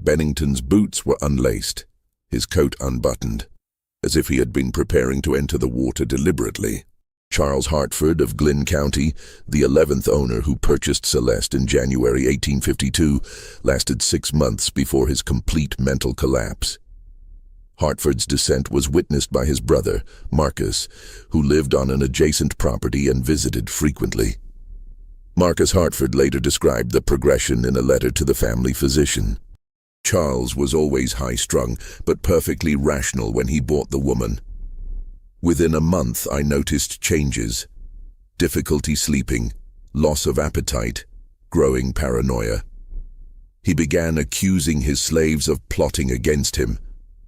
Bennington's boots were unlaced, his coat unbuttoned, as if he had been preparing to enter the water deliberately. Charles Hartford of Glynn County, the 11th owner who purchased Celeste in January 1852, lasted 6 months before his complete mental collapse. Hartford's descent was witnessed by his brother, Marcus, who lived on an adjacent property and visited frequently. Marcus Hartford later described the progression in a letter to the family physician. Charles was always high-strung, but perfectly rational when he bought the woman. Within a month, I noticed changes: difficulty sleeping, loss of appetite, growing paranoia. He began accusing his slaves of plotting against him,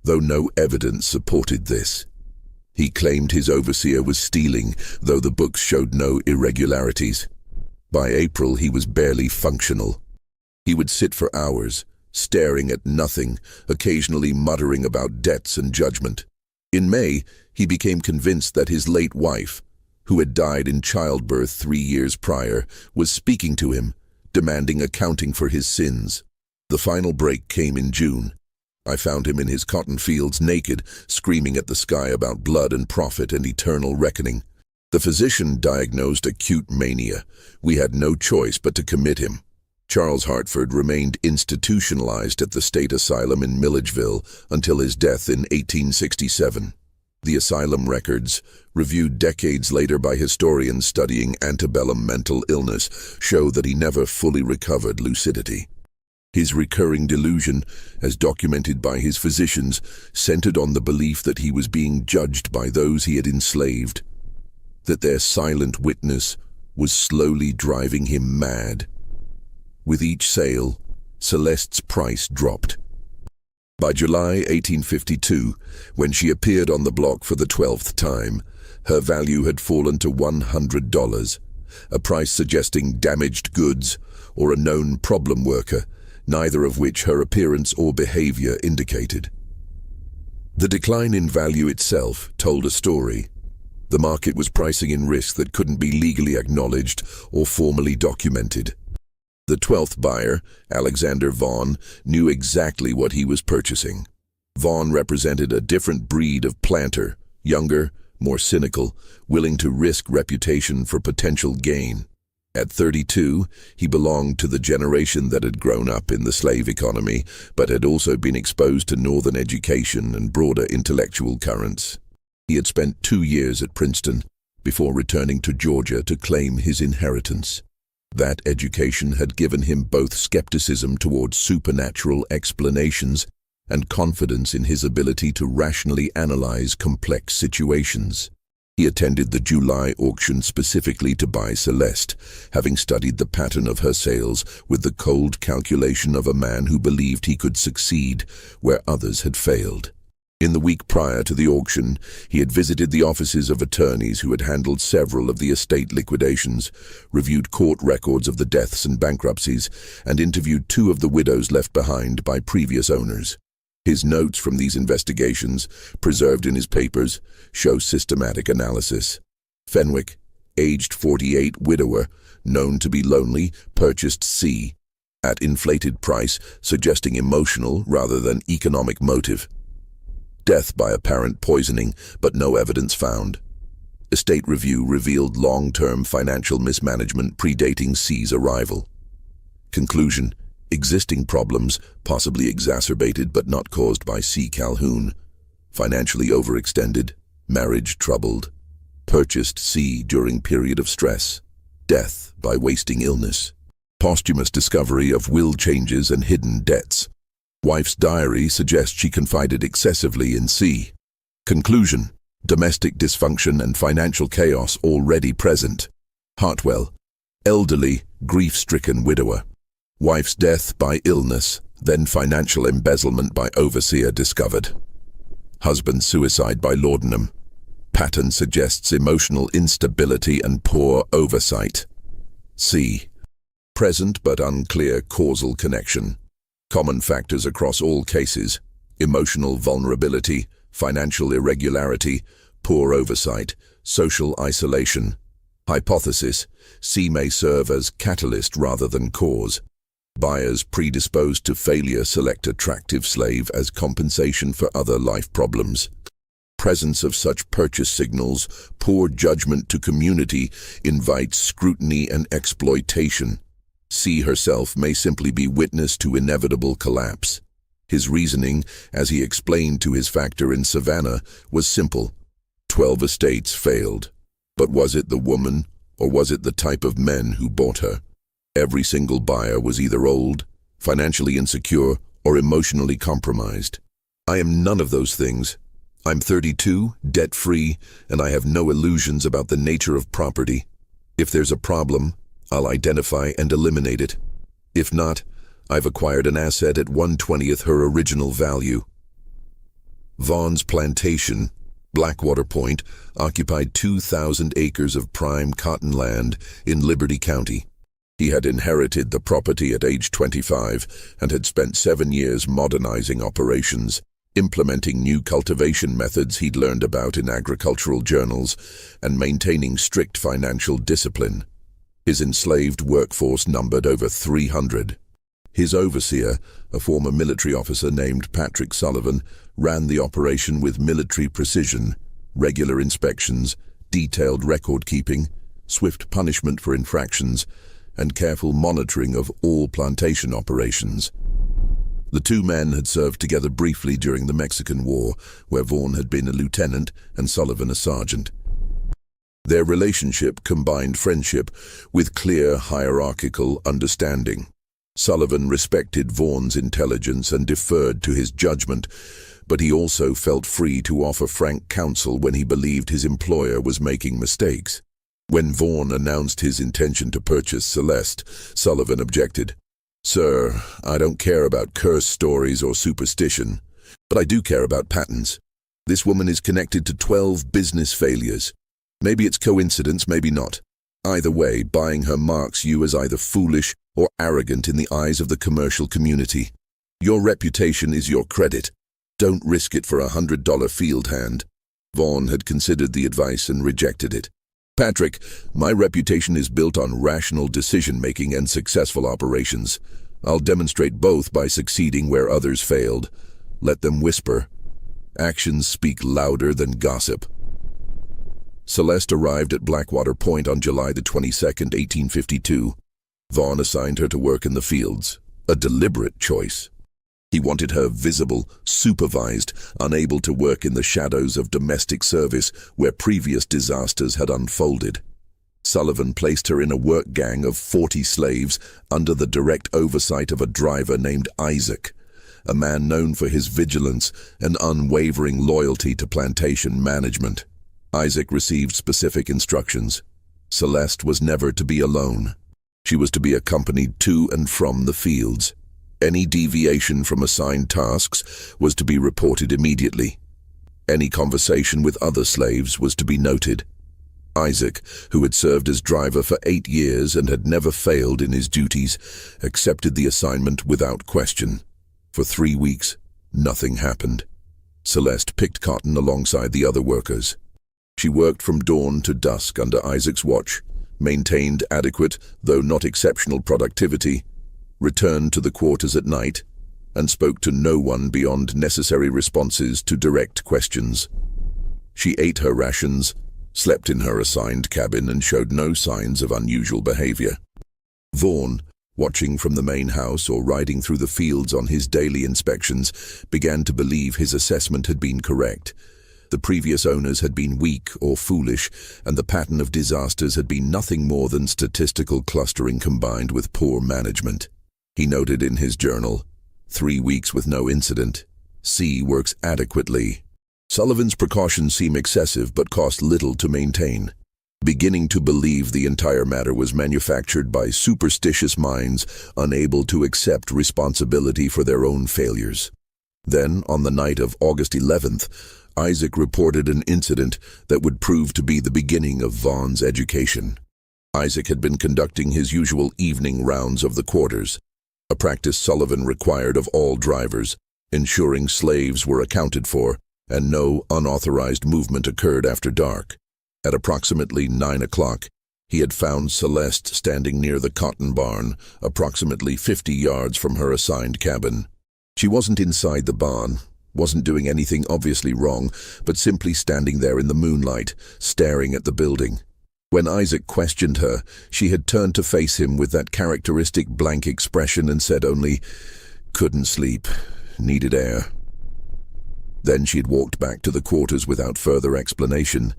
though no evidence supported this. He claimed his overseer was stealing, though the books showed no irregularities. By April, he was barely functional. He would sit for hours, staring at nothing, occasionally muttering about debts and judgment. In May, he became convinced that his late wife, who had died in childbirth 3 years prior, was speaking to him, demanding accounting for his sins. The final break came in June. I found him in his cotton fields naked, screaming at the sky about blood and profit and eternal reckoning. The physician diagnosed acute mania. We had no choice but to commit him. Charles Hartford remained institutionalized at the state asylum in Milledgeville until his death in 1867. The asylum records, reviewed decades later by historians studying antebellum mental illness, show that he never fully recovered lucidity. His recurring delusion, as documented by his physicians, centered on the belief that he was being judged by those he had enslaved, that their silent witness was slowly driving him mad. With each sale, Celeste's price dropped. By July 1852, when she appeared on the block for the 12th time, her value had fallen to $100, a price suggesting damaged goods or a known problem worker, neither of which her appearance or behavior indicated. The decline in value itself told a story. The market was pricing in risk that couldn't be legally acknowledged or formally documented. The 12th buyer, Alexander Vaughn, knew exactly what he was purchasing. Vaughn represented a different breed of planter, younger, more cynical, willing to risk reputation for potential gain. At 32, he belonged to the generation that had grown up in the slave economy, but had also been exposed to Northern education and broader intellectual currents. He had spent 2 years at Princeton before returning to Georgia to claim his inheritance. That education had given him both skepticism towards supernatural explanations and confidence in his ability to rationally analyze complex situations. He attended the July auction specifically to buy Celeste, having studied the pattern of her sales with the cold calculation of a man who believed he could succeed where others had failed. In the week prior to the auction, he had visited the offices of attorneys who had handled several of the estate liquidations, reviewed court records of the deaths and bankruptcies, and interviewed 2 of the widows left behind by previous owners. His notes from these investigations, preserved in his papers, show systematic analysis. Fenwick, aged 48, widower, known to be lonely, purchased C at inflated price, suggesting emotional rather than economic motive. Death by apparent poisoning, but no evidence found. Estate review revealed long-term financial mismanagement predating C's arrival. Conclusion: existing problems, possibly exacerbated but not caused by C. Calhoun. Financially overextended, marriage troubled. Purchased C during period of stress. Death by wasting illness. Posthumous discovery of will changes and hidden debts. Wife's diary suggests she confided excessively in C. Conclusion: domestic dysfunction and financial chaos already present. Hartwell: elderly, grief-stricken widower. Wife's death by illness, then financial embezzlement by overseer discovered. Husband's suicide by laudanum. Pattern suggests emotional instability and poor oversight. C. Present but unclear causal connection. Common factors across all cases: emotional vulnerability, financial irregularity, poor oversight, social isolation. Hypothesis: C may serve as catalyst rather than cause. Buyers predisposed to failure select attractive slave as compensation for other life problems. Presence of such purchase signals, poor judgment to community, invites scrutiny and exploitation. C herself may simply be witness to inevitable collapse. His reasoning, as he explained to his factor in Savannah, was simple. 12 estates failed. But was it the woman, or was it the type of men who bought her? Every single buyer was either old, financially insecure, or emotionally compromised. I am none of those things. I'm 32, debt-free, and I have no illusions about the nature of property. If there's a problem, I'll identify and eliminate it. If not, I've acquired an asset at 1/20th her original value. Vaughn's Plantation, Blackwater Point, occupied 2,000 acres of prime cotton land in Liberty County. He had inherited the property at age 25 and had spent 7 years modernizing operations, implementing new cultivation methods he'd learned about in agricultural journals, and maintaining strict financial discipline. His enslaved workforce numbered over 300. His overseer, a former military officer named Patrick Sullivan, ran the operation with military precision, regular inspections, detailed record-keeping, swift punishment for infractions, and careful monitoring of all plantation operations. The two men had served together briefly during the Mexican War, where Vaughn had been a lieutenant and Sullivan a sergeant. Their relationship combined friendship with clear hierarchical understanding. Sullivan respected Vaughn's intelligence and deferred to his judgment, but he also felt free to offer frank counsel when he believed his employer was making mistakes. When Vaughn announced his intention to purchase Celeste, Sullivan objected. "Sir, I don't care about curse stories or superstition, but I do care about patterns. This woman is connected to 12 business failures. Maybe it's coincidence, maybe not. Either way, buying her marks you as either foolish or arrogant in the eyes of the commercial community. Your reputation is your credit. Don't risk it for $100 field hand." Vaughn had considered the advice and rejected it. "Patrick, my reputation is built on rational decision-making and successful operations. I'll demonstrate both by succeeding where others failed. Let them whisper. Actions speak louder than gossip." Celeste arrived at Blackwater Point on July the 22nd, 1852. Vaughn assigned her to work in the fields, a deliberate choice. He wanted her visible, supervised, unable to work in the shadows of domestic service where previous disasters had unfolded. Sullivan placed her in a work gang of 40 slaves under the direct oversight of a driver named Isaac, a man known for his vigilance and unwavering loyalty to plantation management. Isaac received specific instructions. Celeste was never to be alone. She was to be accompanied to and from the fields. Any deviation from assigned tasks was to be reported immediately. Any conversation with other slaves was to be noted. Isaac, who had served as driver for 8 years and had never failed in his duties, accepted the assignment without question. For 3 weeks, nothing happened. Celeste picked cotton alongside the other workers. She worked from dawn to dusk under Isaac's watch, maintained adequate, though not exceptional productivity, returned to the quarters at night, and spoke to no one beyond necessary responses to direct questions. She ate her rations, slept in her assigned cabin, and showed no signs of unusual behavior. Vaughn, watching from the main house or riding through the fields on his daily inspections, began to believe his assessment had been correct. The previous owners had been weak or foolish, and the pattern of disasters had been nothing more than statistical clustering combined with poor management. He noted in his journal, 3 weeks with no incident. C works adequately. Sullivan's precautions seem excessive but cost little to maintain. Beginning to believe the entire matter was manufactured by superstitious minds unable to accept responsibility for their own failures. Then, on the night of August 11th, Isaac reported an incident that would prove to be the beginning of Vaughn's education. Isaac had been conducting his usual evening rounds of the quarters, a practice Sullivan required of all drivers, ensuring slaves were accounted for and no unauthorized movement occurred after dark. At approximately 9 o'clock, he had found Celeste standing near the cotton barn, approximately 50 yards from her assigned cabin. She wasn't inside the barn, wasn't doing anything obviously wrong, but simply standing there in the moonlight, staring at the building. When Isaac questioned her, she had turned to face him with that characteristic blank expression and said only, "Couldn't sleep, needed air." Then she had walked back to the quarters without further explanation.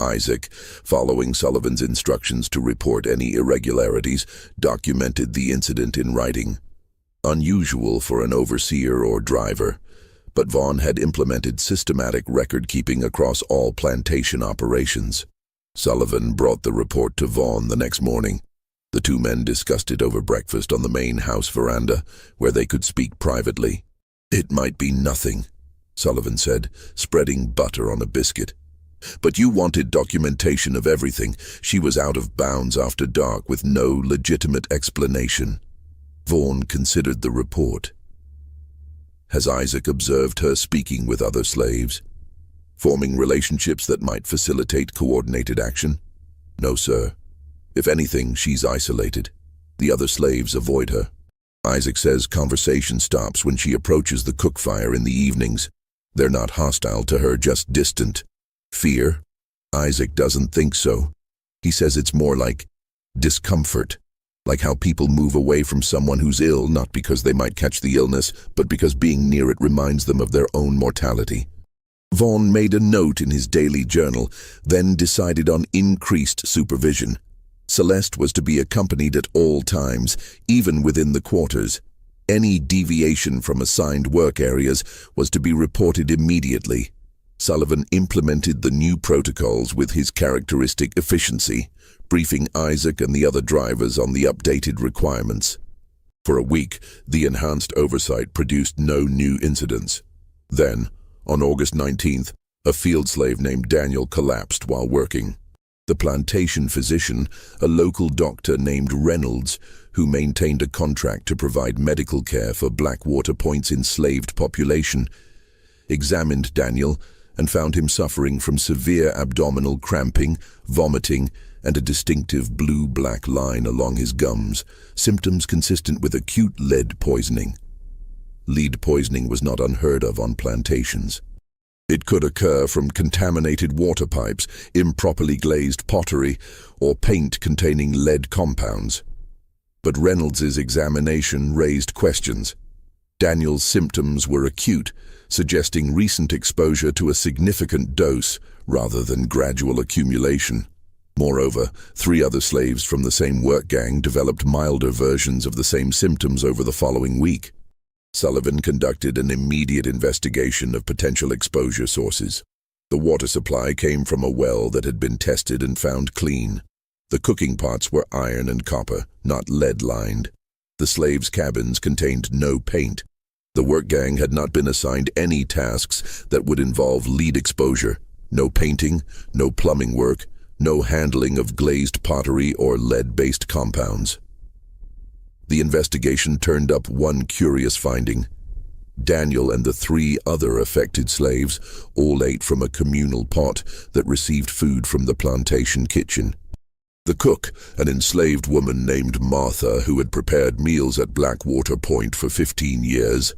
Isaac, following Sullivan's instructions to report any irregularities, documented the incident in writing. Unusual for an overseer or driver, but Vaughn had implemented systematic record-keeping across all plantation operations. Sullivan brought the report to Vaughn the next morning. The two men discussed it over breakfast on the main house veranda, where they could speak privately. "It might be nothing," Sullivan said, spreading butter on a biscuit. "But you wanted documentation of everything. She was out of bounds after dark with no legitimate explanation." Vaughn considered the report. "Has Isaac observed her speaking with other slaves? Forming relationships that might facilitate coordinated action?" "No, sir. If anything, she's isolated. The other slaves avoid her. Isaac says conversation stops when she approaches the cook fire in the evenings. They're not hostile to her, just distant. Fear? Isaac doesn't think so. He says it's more like discomfort, like how people move away from someone who's ill not because they might catch the illness, but because being near it reminds them of their own mortality." Vaughn made a note in his daily journal, then decided on increased supervision. Celeste was to be accompanied at all times, even within the quarters. Any deviation from assigned work areas was to be reported immediately. Sullivan implemented the new protocols with his characteristic efficiency, briefing Isaac and the other drivers on the updated requirements. For a week, the enhanced oversight produced no new incidents. Then, on August 19th, a field slave named Daniel collapsed while working. The plantation physician, a local doctor named Reynolds, who maintained a contract to provide medical care for Blackwater Point's enslaved population, examined Daniel and found him suffering from severe abdominal cramping, vomiting, and a distinctive blue-black line along his gums, symptoms consistent with acute lead poisoning. Lead poisoning was not unheard of on plantations. It could occur from contaminated water pipes, improperly glazed pottery, or paint containing lead compounds. But Reynolds's examination raised questions. Daniel's symptoms were acute, suggesting recent exposure to a significant dose rather than gradual accumulation. Moreover, 3 other slaves from the same work gang developed milder versions of the same symptoms over the following week. Sullivan conducted an immediate investigation of potential exposure sources. The water supply came from a well that had been tested and found clean. The cooking pots were iron and copper, not lead-lined. The slaves' cabins contained no paint. The work gang had not been assigned any tasks that would involve lead exposure. No painting, no plumbing work, no handling of glazed pottery or lead-based compounds. The investigation turned up one curious finding. Daniel and the 3 other affected slaves all ate from a communal pot that received food from the plantation kitchen. The cook, an enslaved woman named Martha who had prepared meals at Blackwater Point for 15 years,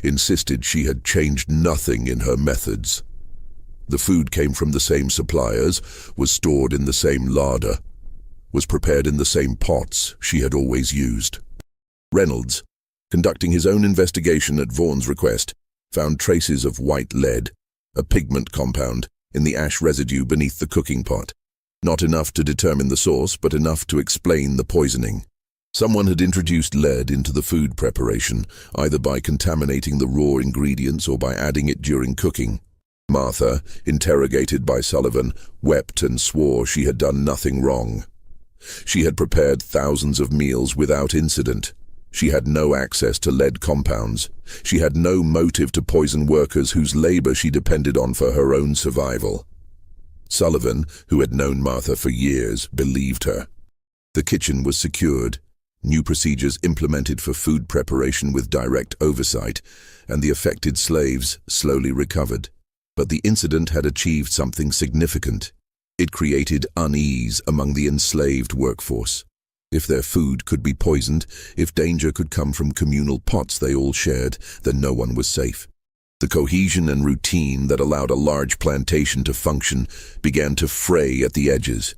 insisted she had changed nothing in her methods. The food came from the same suppliers, was stored in the same larder, was prepared in the same pots she had always used. Reynolds, conducting his own investigation at Vaughn's request, found traces of white lead, a pigment compound, in the ash residue beneath the cooking pot. Not enough to determine the source, but enough to explain the poisoning. Someone had introduced lead into the food preparation, either by contaminating the raw ingredients or by adding it during cooking. Martha, interrogated by Sullivan, wept and swore she had done nothing wrong. She had prepared thousands of meals without incident. She had no access to lead compounds. She had no motive to poison workers whose labor she depended on for her own survival. Sullivan, who had known Martha for years, believed her. The kitchen was secured, new procedures implemented for food preparation with direct oversight, and the affected slaves slowly recovered. But the incident had achieved something significant. It created unease among the enslaved workforce. If their food could be poisoned, if danger could come from communal pots they all shared, then no one was safe. The cohesion and routine that allowed a large plantation to function began to fray at the edges.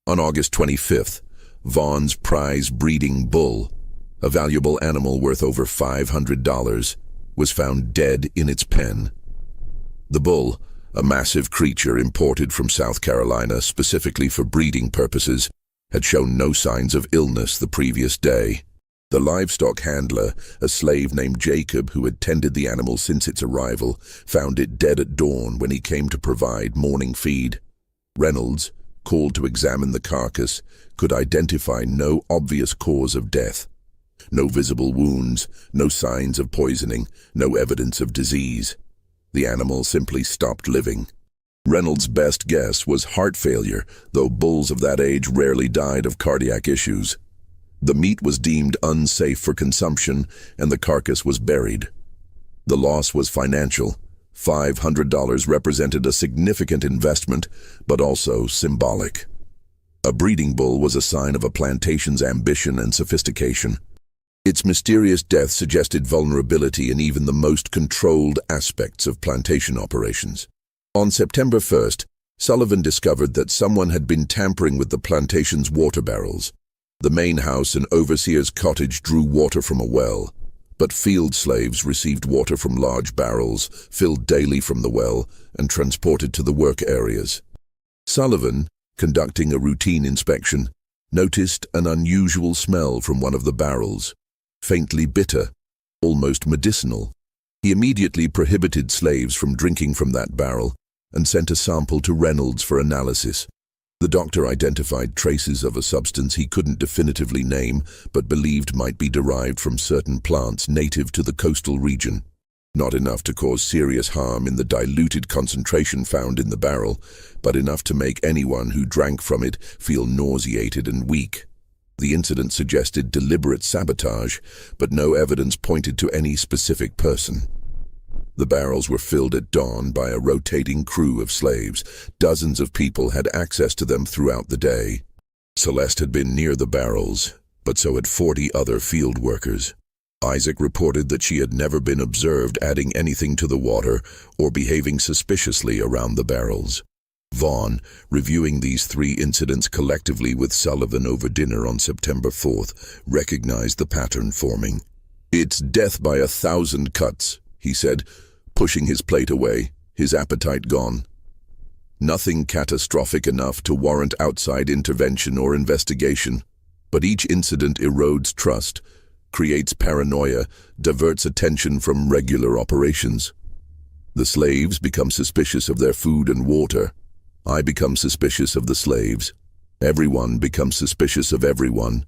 On August 25th, Vaughn's prize breeding bull, a valuable animal worth over $500, was found dead in its pen. The bull, a massive creature imported from South Carolina specifically for breeding purposes, had shown no signs of illness the previous day. The livestock handler, a slave named Jacob who had tended the animal since its arrival, found it dead at dawn when he came to provide morning feed. Reynolds, called to examine the carcass, could identify no obvious cause of death. No visible wounds, no signs of poisoning, no evidence of disease. The animal simply stopped living. Reynolds' best guess was heart failure, though bulls of that age rarely died of cardiac issues. The meat was deemed unsafe for consumption, and the carcass was buried. The loss was financial. $500 represented a significant investment, but also symbolic. A breeding bull was a sign of a plantation's ambition and sophistication. Its mysterious death suggested vulnerability in even the most controlled aspects of plantation operations. On September 1st, Sullivan discovered that someone had been tampering with the plantation's water barrels. The main house and overseer's cottage drew water from a well, but field slaves received water from large barrels, filled daily from the well, and transported to the work areas. Sullivan, conducting a routine inspection, noticed an unusual smell from one of the barrels, faintly bitter, almost medicinal. He immediately prohibited slaves from drinking from that barrel and sent a sample to Reynolds for analysis. The doctor identified traces of a substance he couldn't definitively name, but believed might be derived from certain plants native to the coastal region. Not enough to cause serious harm in the diluted concentration found in the barrel, but enough to make anyone who drank from it feel nauseated and weak. The incident suggested deliberate sabotage, but no evidence pointed to any specific person. The barrels were filled at dawn by a rotating crew of slaves. Dozens of people had access to them throughout the day. Celeste had been near the barrels, but so had 40 other field workers. Isaac reported that she had never been observed adding anything to the water or behaving suspiciously around the barrels. Vaughn, reviewing these three incidents collectively with Sullivan over dinner on September 4th, recognized the pattern forming. "It's death by 1,000 cuts," he said, pushing his plate away, his appetite gone. Nothing catastrophic enough to warrant outside intervention or investigation, but each incident erodes trust, creates paranoia, diverts attention from regular operations. The slaves become suspicious of their food and water. I become suspicious of the slaves. Everyone becomes suspicious of everyone.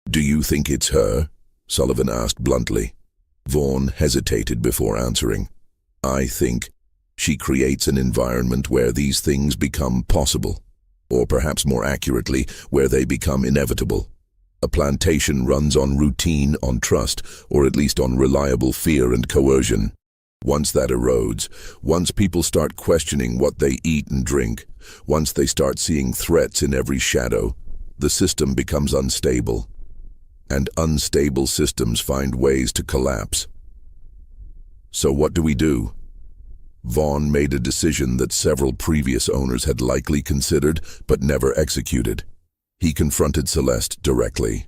"Do you think it's her?" Sullivan asked bluntly. Vaughn hesitated before answering. "I think she creates an environment where these things become possible, or perhaps more accurately, where they become inevitable. A plantation runs on routine, on trust, or at least on reliable fear and coercion. Once that erodes, once people start questioning what they eat and drink, once they start seeing threats in every shadow, the system becomes unstable. And unstable systems find ways to collapse. So what do we do?" Vaughn made a decision that several previous owners had likely considered but never executed. He confronted Celeste directly.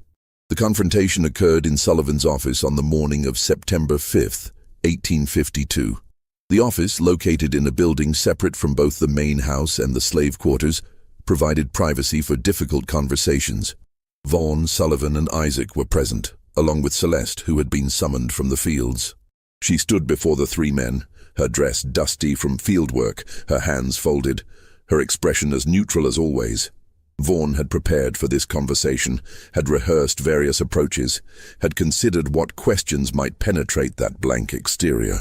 The confrontation occurred in Sullivan's office on the morning of September 5th, 1852. The office, located in a building separate from both the main house and the slave quarters, provided privacy for difficult conversations. Vaughn, Sullivan, and Isaac were present, along with Celeste, who had been summoned from the fields. She stood before the three men, her dress dusty from fieldwork, her hands folded, her expression as neutral as always. Vaughn had prepared for this conversation, had rehearsed various approaches, had considered what questions might penetrate that blank exterior.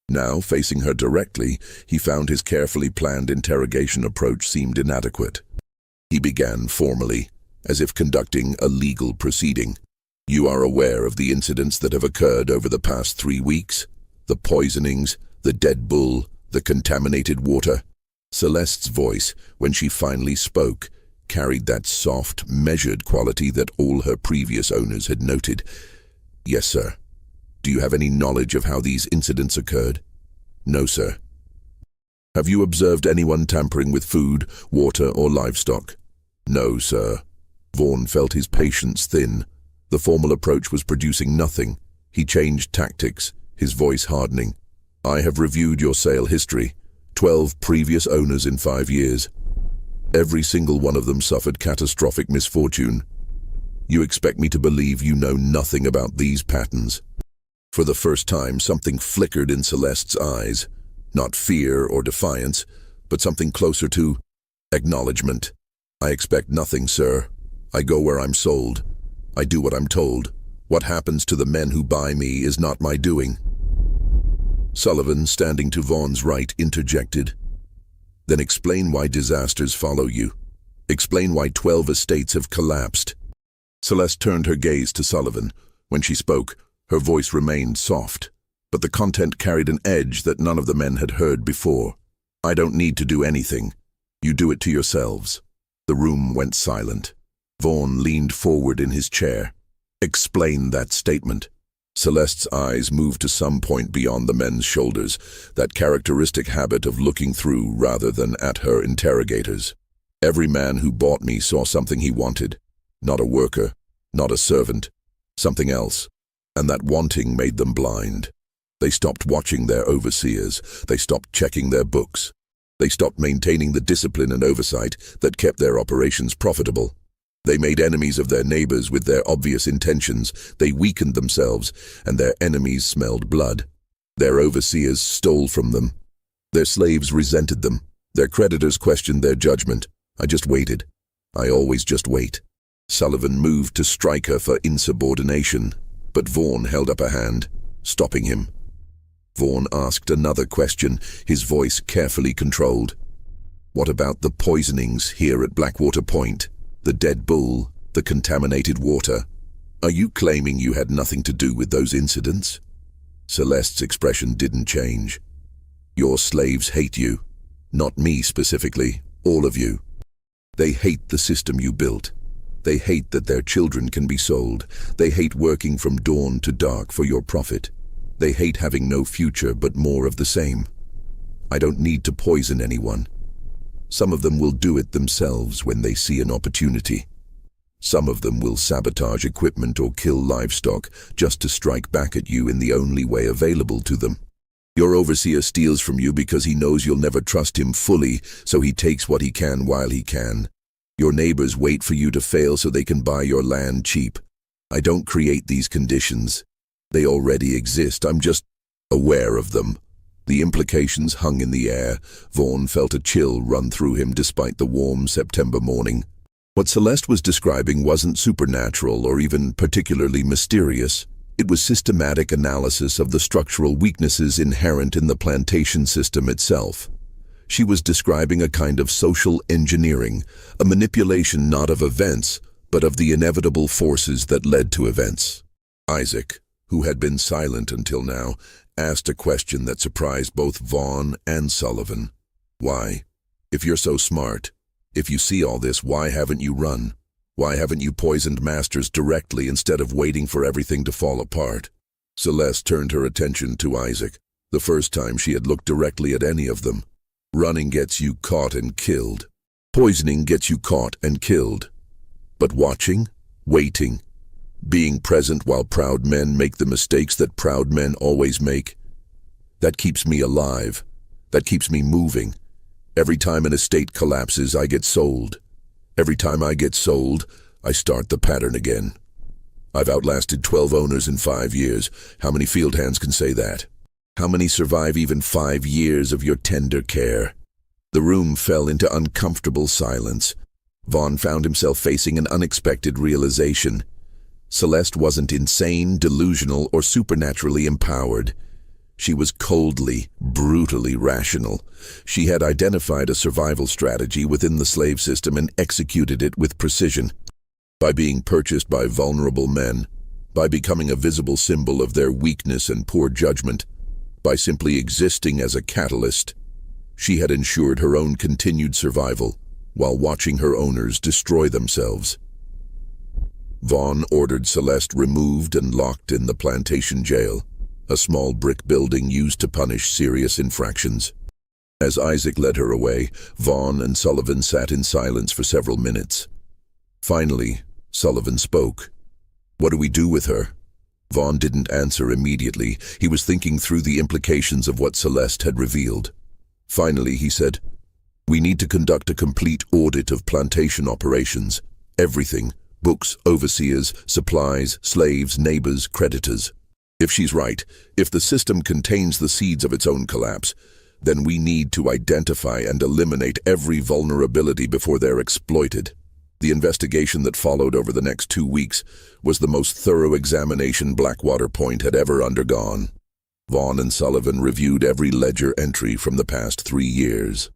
Now, facing her directly, he found his carefully planned interrogation approach seemed inadequate. He began formally, as if conducting a legal proceeding. "You are aware of the incidents that have occurred over the past 3 weeks? The poisonings, the dead bull, the contaminated water." Celeste's voice, when she finally spoke, carried that soft, measured quality that all her previous owners had noted. "Yes, sir." "Do you have any knowledge of how these incidents occurred?" "No, sir." "Have you observed anyone tampering with food, water, or livestock?" "No, sir." Vaughn felt his patience thin. The formal approach was producing nothing. He changed tactics, his voice hardening. "I have reviewed your sale history. 12 previous owners in 5 years. Every single one of them suffered catastrophic misfortune. You expect me to believe you know nothing about these patterns?" For the first time, something flickered in Celeste's eyes. Not fear or defiance, but something closer to acknowledgement. "I expect nothing, sir. I go where I'm sold. I do what I'm told. What happens to the men who buy me is not my doing." Sullivan, standing to Vaughn's right, interjected. "Then explain why disasters follow you. Explain why 12 estates have collapsed." Celeste turned her gaze to Sullivan. When she spoke, her voice remained soft, but the content carried an edge that none of the men had heard before. "I don't need to do anything. You do it to yourselves." The room went silent. Vaughn leaned forward in his chair. "Explain that statement." Celeste's eyes moved to some point beyond the men's shoulders, that characteristic habit of looking through rather than at her interrogators. "Every man who bought me saw something he wanted. Not a worker, not a servant, something else. And that wanting made them blind. They stopped watching their overseers. They stopped checking their books. They stopped maintaining the discipline and oversight that kept their operations profitable. They made enemies of their neighbors with their obvious intentions. They weakened themselves, and their enemies smelled blood. Their overseers stole from them. Their slaves resented them. Their creditors questioned their judgment. I just waited. I always just wait." Sullivan moved to strike her for insubordination, but Vaughn held up a hand, stopping him. Vaughn asked another question, his voice carefully controlled. "What about the poisonings here at Blackwater Point? The dead bull, the contaminated water? Are you claiming you had nothing to do with those incidents?" Celeste's expression didn't change. "Your slaves hate you. Not me specifically, all of you. They hate the system you built. They hate that their children can be sold. They hate working from dawn to dark for your profit. They hate having no future but more of the same. I don't need to poison anyone. Some of them will do it themselves when they see an opportunity. Some of them will sabotage equipment or kill livestock just to strike back at you in the only way available to them. Your overseer steals from you because he knows you'll never trust him fully, so he takes what he can while he can. Your neighbors wait for you to fail so they can buy your land cheap. I don't create these conditions. They already exist. I'm just aware of them." The implications hung in the air. Vaughn felt a chill run through him despite the warm September morning. What Celeste was describing wasn't supernatural or even particularly mysterious. It was systematic analysis of the structural weaknesses inherent in the plantation system itself. She was describing a kind of social engineering, a manipulation not of events, but of the inevitable forces that led to events. Isaac, who had been silent until now, asked a question that surprised both Vaughn and Sullivan. "Why? If you're so smart, if you see all this, why haven't you run? Why haven't you poisoned masters directly instead of waiting for everything to fall apart?" Celeste turned her attention to Isaac, the first time she had looked directly at any of them. "Running gets you caught and killed. Poisoning gets you caught and killed. But watching, waiting, being present while proud men make the mistakes that proud men always make, that keeps me alive. That keeps me moving. Every time an estate collapses, I get sold. Every time I get sold, I start the pattern again. I've outlasted 12 owners in 5 years. How many field hands can say that? How many survive even 5 years of your tender care? The room fell into uncomfortable silence. Vaughn found himself facing an unexpected realization. Celeste wasn't insane, delusional, or supernaturally empowered. She was coldly, brutally rational. She had identified a survival strategy within the slave system and executed it with precision. By being purchased by vulnerable men, by becoming a visible symbol of their weakness and poor judgment, by simply existing as a catalyst, she had ensured her own continued survival while watching her owners destroy themselves. Vaughn ordered Celeste removed and locked in the Plantation jail, a small brick building used to punish serious infractions. As Isaac led her away, Vaughn and Sullivan sat in silence for several minutes. Finally, Sullivan spoke. "What do we do with her?" Vaughn didn't answer immediately. He was thinking through the implications of what Celeste had revealed. Finally, he said, "We need to conduct a complete audit of plantation operations. Everything. Books, overseers, supplies, slaves, neighbors, creditors. If she's right, if the system contains the seeds of its own collapse, then we need to identify and eliminate every vulnerability before they're exploited." The investigation that followed over the next 2 weeks was the most thorough examination Blackwater Point had ever undergone. Vaughn and Sullivan reviewed every ledger entry from the past 3 years.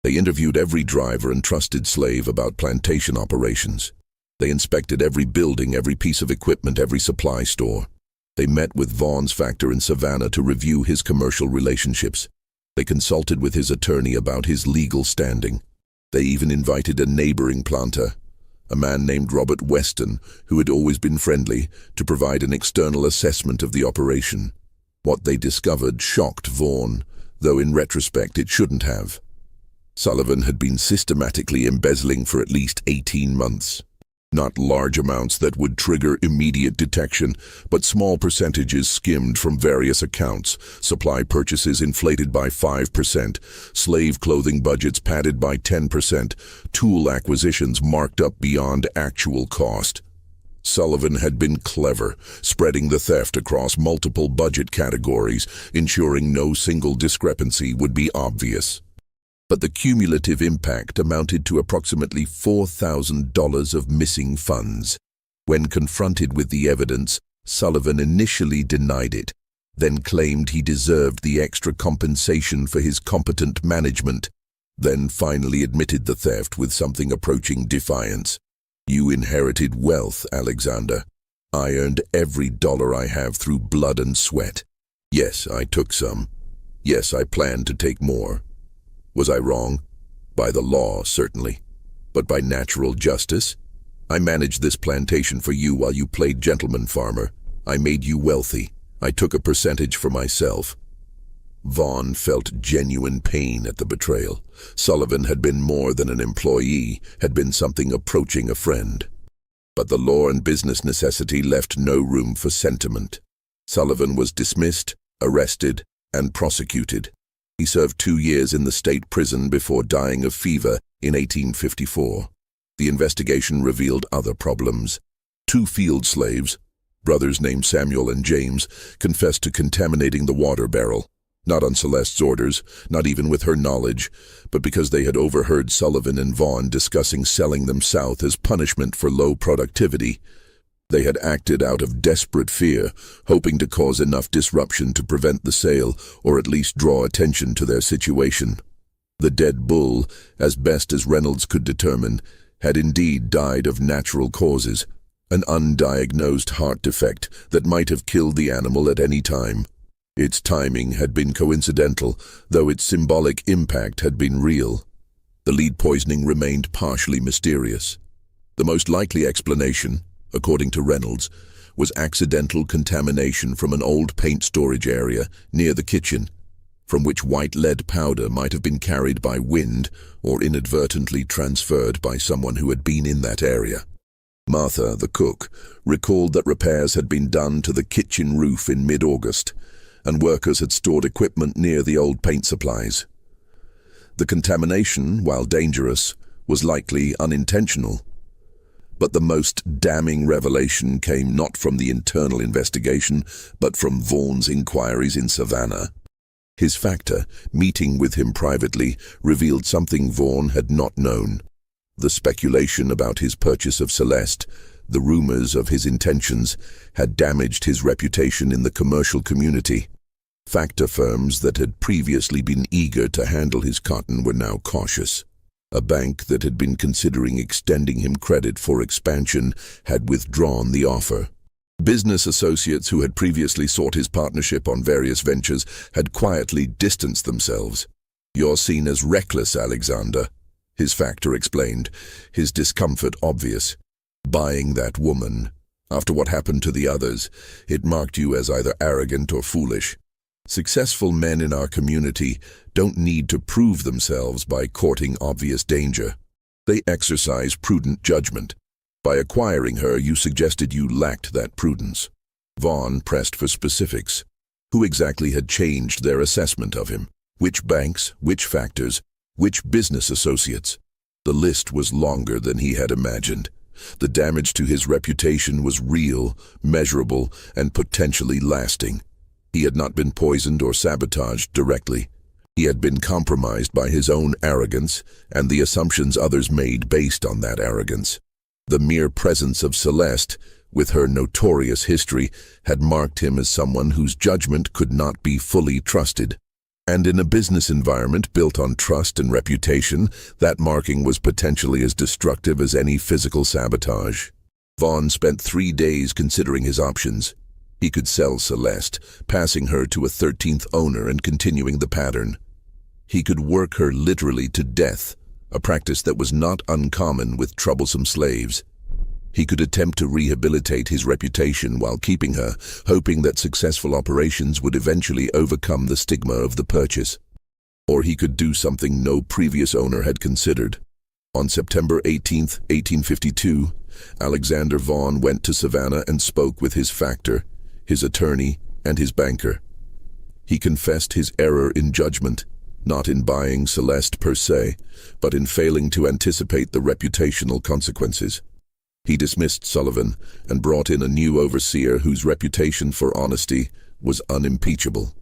They interviewed every driver and trusted slave about plantation operations. They inspected every building, every piece of equipment, every supply store. They met with Vaughn's factor in Savannah to review his commercial relationships. They consulted with his attorney about his legal standing. They even invited a neighboring planter, a man named Robert Weston, who had always been friendly, to provide an external assessment of the operation. What they discovered shocked Vaughn, though in retrospect it shouldn't have. Sullivan had been systematically embezzling for at least 18 months. Not large amounts that would trigger immediate detection, but small percentages skimmed from various accounts, supply purchases inflated by 5%, slave clothing budgets padded by 10%, tool acquisitions marked up beyond actual cost. Sullivan had been clever, spreading the theft across multiple budget categories, ensuring no single discrepancy would be obvious. But the cumulative impact amounted to approximately $4,000 of missing funds. When confronted with the evidence, Sullivan initially denied it, then claimed he deserved the extra compensation for his competent management, then finally admitted the theft with something approaching defiance. "You inherited wealth, Alexander. I earned every dollar I have through blood and sweat. Yes, I took some. Yes, I planned to take more. Was I wrong? By the law, certainly. But by natural justice? I managed this plantation for you while you played gentleman farmer. I made you wealthy. I took a percentage for myself." Vaughn felt genuine pain at the betrayal. Sullivan had been more than an employee, had been something approaching a friend. But the law and business necessity left no room for sentiment. Sullivan was dismissed, arrested, and prosecuted. He served 2 years in the state prison before dying of fever in 1854. The investigation revealed other problems. 2 field slaves, brothers named Samuel and James, confessed to contaminating the water barrel. Not on Celeste's orders, not even with her knowledge, but because they had overheard Sullivan and Vaughn discussing selling them south as punishment for low productivity. They had acted out of desperate fear, hoping to cause enough disruption to prevent the sale, or at least draw attention to their situation. The dead bull, as best as Reynolds could determine, had indeed died of natural causes, an undiagnosed heart defect that might have killed the animal at any time. Its timing had been coincidental, though its symbolic impact had been real. The lead poisoning remained partially mysterious. The most likely explanation, according to Reynolds, was accidental contamination from an old paint storage area near the kitchen, from which white lead powder might have been carried by wind or inadvertently transferred by someone who had been in that area. Martha, the cook, recalled that repairs had been done to the kitchen roof in mid-August, and workers had stored equipment near the old paint supplies. The contamination, while dangerous, was likely unintentional. But the most damning revelation came not from the internal investigation, but from Vaughan's inquiries in Savannah. His factor, meeting with him privately, revealed something Vaughan had not known. The speculation about his purchase of Celeste, the rumors of his intentions, had damaged his reputation in the commercial community. Factor firms that had previously been eager to handle his cotton were now cautious. A bank that had been considering extending him credit for expansion had withdrawn the offer. Business associates who had previously sought his partnership on various ventures had quietly distanced themselves. "You're seen as reckless, Alexander," his factor explained, his discomfort obvious. "Buying that woman. After what happened to the others, it marked you as either arrogant or foolish. Successful men in our community don't need to prove themselves by courting obvious danger. They exercise prudent judgment. By acquiring her, you suggested you lacked that prudence." Vaughan pressed for specifics. Who exactly had changed their assessment of him? Which banks, which factors, which business associates? The list was longer than he had imagined. The damage to his reputation was real, measurable, and potentially lasting. He had not been poisoned or sabotaged directly. He had been compromised by his own arrogance and the assumptions others made based on that arrogance. The mere presence of Celeste, with her notorious history, had marked him as someone whose judgment could not be fully trusted. And in a business environment built on trust and reputation, that marking was potentially as destructive as any physical sabotage. Vaughan spent 3 days considering his options. He could sell Celeste, passing her to a 13th owner and continuing the pattern. He could work her literally to death, a practice that was not uncommon with troublesome slaves. He could attempt to rehabilitate his reputation while keeping her, hoping that successful operations would eventually overcome the stigma of the purchase. Or he could do something no previous owner had considered. On September 18, 1852, Alexander Vaughan went to Savannah and spoke with his factor, his attorney, and his banker. He confessed his error in judgment, not in buying Celeste per se, but in failing to anticipate the reputational consequences. He dismissed Sullivan and brought in a new overseer whose reputation for honesty was unimpeachable.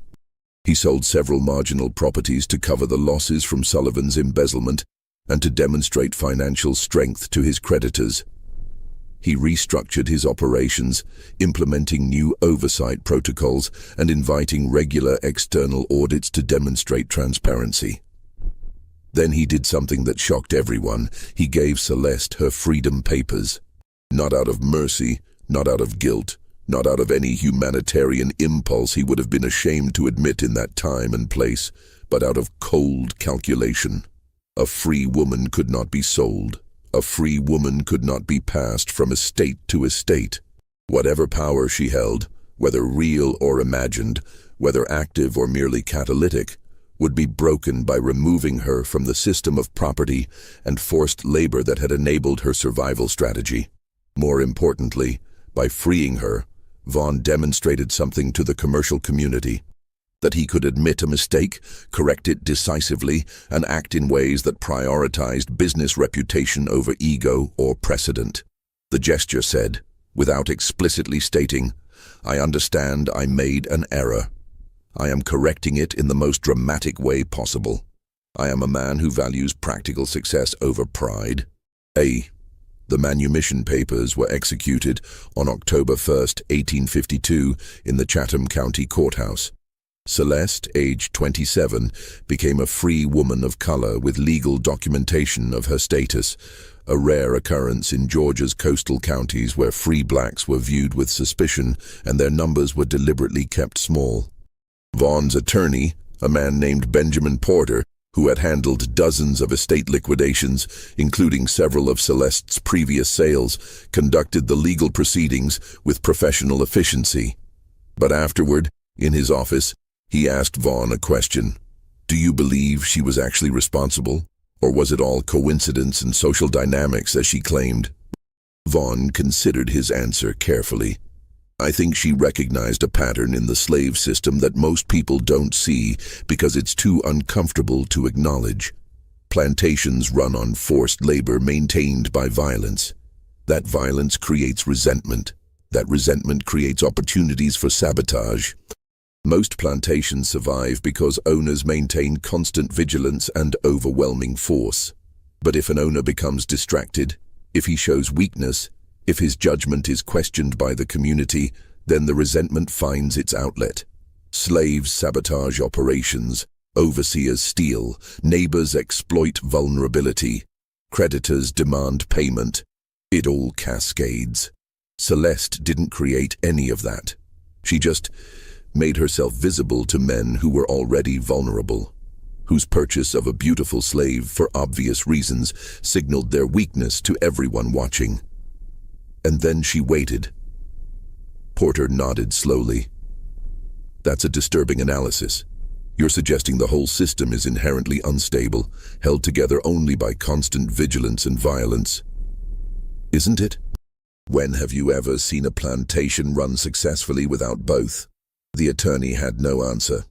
He sold several marginal properties to cover the losses from Sullivan's embezzlement and to demonstrate financial strength to his creditors. He restructured his operations, implementing new oversight protocols and inviting regular external audits to demonstrate transparency. Then he did something that shocked everyone. He gave Celeste her freedom papers. Not out of mercy, not out of guilt, not out of any humanitarian impulse he would have been ashamed to admit in that time and place, but out of cold calculation. A free woman could not be sold. A free woman could not be passed from estate to estate. Whatever power she held, whether real or imagined, whether active or merely catalytic, would be broken by removing her from the system of property and forced labor that had enabled her survival strategy. More importantly, by freeing her, Vaughan demonstrated something to the commercial community: that he could admit a mistake, correct it decisively, and act in ways that prioritized business reputation over ego or precedent. The gesture said, without explicitly stating, "I understand I made an error. I am correcting it in the most dramatic way possible. I am a man who values practical success over pride." The manumission papers were executed on October 1, 1852, in the Chatham County Courthouse. Celeste, aged 27, became a free woman of color with legal documentation of her status, a rare occurrence in Georgia's coastal counties where free blacks were viewed with suspicion and their numbers were deliberately kept small. Vaughan's attorney, a man named Benjamin Porter, who had handled dozens of estate liquidations, including several of Celeste's previous sales, conducted the legal proceedings with professional efficiency. But afterward, in his office, he asked Vaughan a question. "Do you believe she was actually responsible? Or was it all coincidence and social dynamics, as she claimed?" Vaughan considered his answer carefully. "I think she recognized a pattern in the slave system that most people don't see because it's too uncomfortable to acknowledge. Plantations run on forced labor maintained by violence. That violence creates resentment. That resentment creates opportunities for sabotage. Most plantations survive because owners maintain constant vigilance and overwhelming force. But if an owner becomes distracted, if he shows weakness, if his judgment is questioned by the community, then the resentment finds its outlet. Slaves sabotage operations, overseers steal, neighbors exploit vulnerability, creditors demand payment. It all cascades. Celeste didn't create any of that. She just made herself visible to men who were already vulnerable, whose purchase of a beautiful slave for obvious reasons signaled their weakness to everyone watching. And then she waited. Porter nodded slowly. That's a disturbing analysis. You're suggesting the whole system is inherently unstable, held together only by constant vigilance and violence. Isn't it? When have you ever seen a plantation run successfully without both? The attorney had no answer.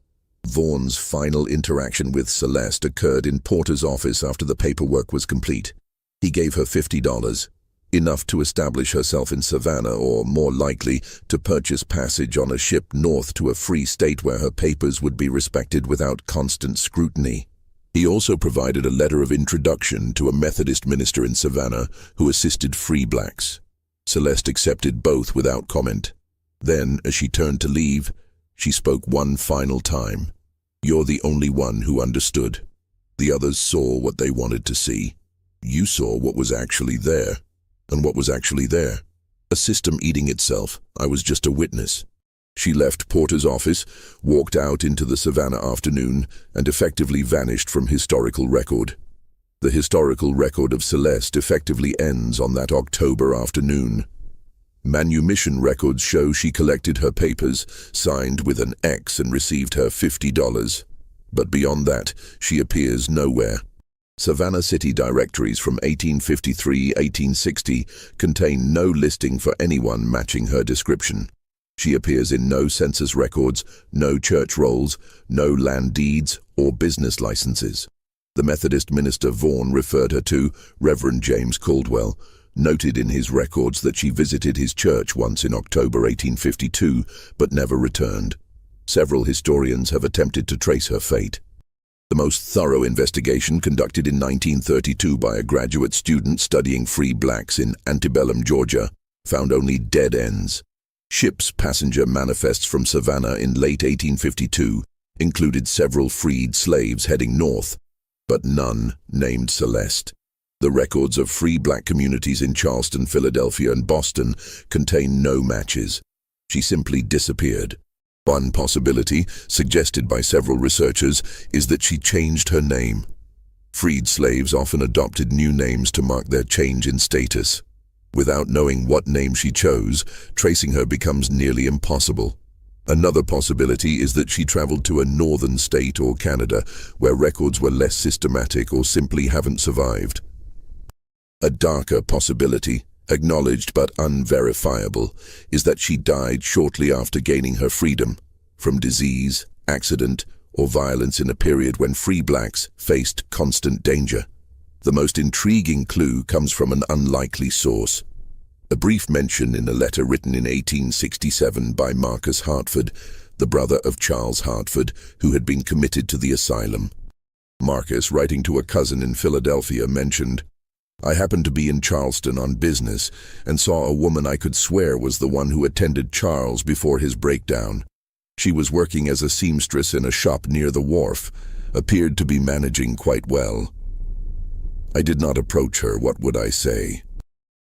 Vaughn's final interaction with Celeste occurred in Porter's office after the paperwork was complete. He gave her $50, enough to establish herself in Savannah, or more likely, to purchase passage on a ship north to a free state where her papers would be respected without constant scrutiny. He also provided a letter of introduction to a Methodist minister in Savannah who assisted free blacks. Celeste accepted both without comment. Then, as she turned to leave, she spoke one final time. You're the only one who understood. The others saw what they wanted to see. You saw what was actually there. And what was actually there? A system eating itself. I was just a witness. She left Porter's office, walked out into the Savannah afternoon, and effectively vanished from historical record. The historical record of Celeste effectively ends on that October afternoon. Manumission records show she collected her papers, signed with an X, and received her $50. But beyond that, she appears nowhere. Savannah City directories from 1853-1860 contain no listing for anyone matching her description. She appears in no census records, no church rolls, no land deeds or business licenses. The Methodist minister Vaughn referred her to, Reverend James Caldwell, noted in his records that she visited his church once in October 1852, but never returned. Several historians have attempted to trace her fate. The most thorough investigation, conducted in 1932 by a graduate student studying free blacks in antebellum Georgia, found only dead ends. Ship's passenger manifests from Savannah in late 1852 included several freed slaves heading north, but none named Celeste. The records of free black communities in Charleston, Philadelphia, and Boston contain no matches. She simply disappeared. One possibility, suggested by several researchers, is that she changed her name. Freed slaves often adopted new names to mark their change in status. Without knowing what name she chose, tracing her becomes nearly impossible. Another possibility is that she traveled to a northern state or Canada, where records were less systematic or simply haven't survived. A darker possibility, acknowledged but unverifiable, is that she died shortly after gaining her freedom, from disease, accident, or violence in a period when free blacks faced constant danger. The most intriguing clue comes from an unlikely source. A brief mention in a letter written in 1867 by Marcus Hartford, the brother of Charles Hartford, who had been committed to the asylum. Marcus, writing to a cousin in Philadelphia, mentioned, I happened to be in Charleston on business and saw a woman I could swear was the one who attended Charles before his breakdown. She was working as a seamstress in a shop near the wharf, appeared to be managing quite well. I did not approach her, what would I say?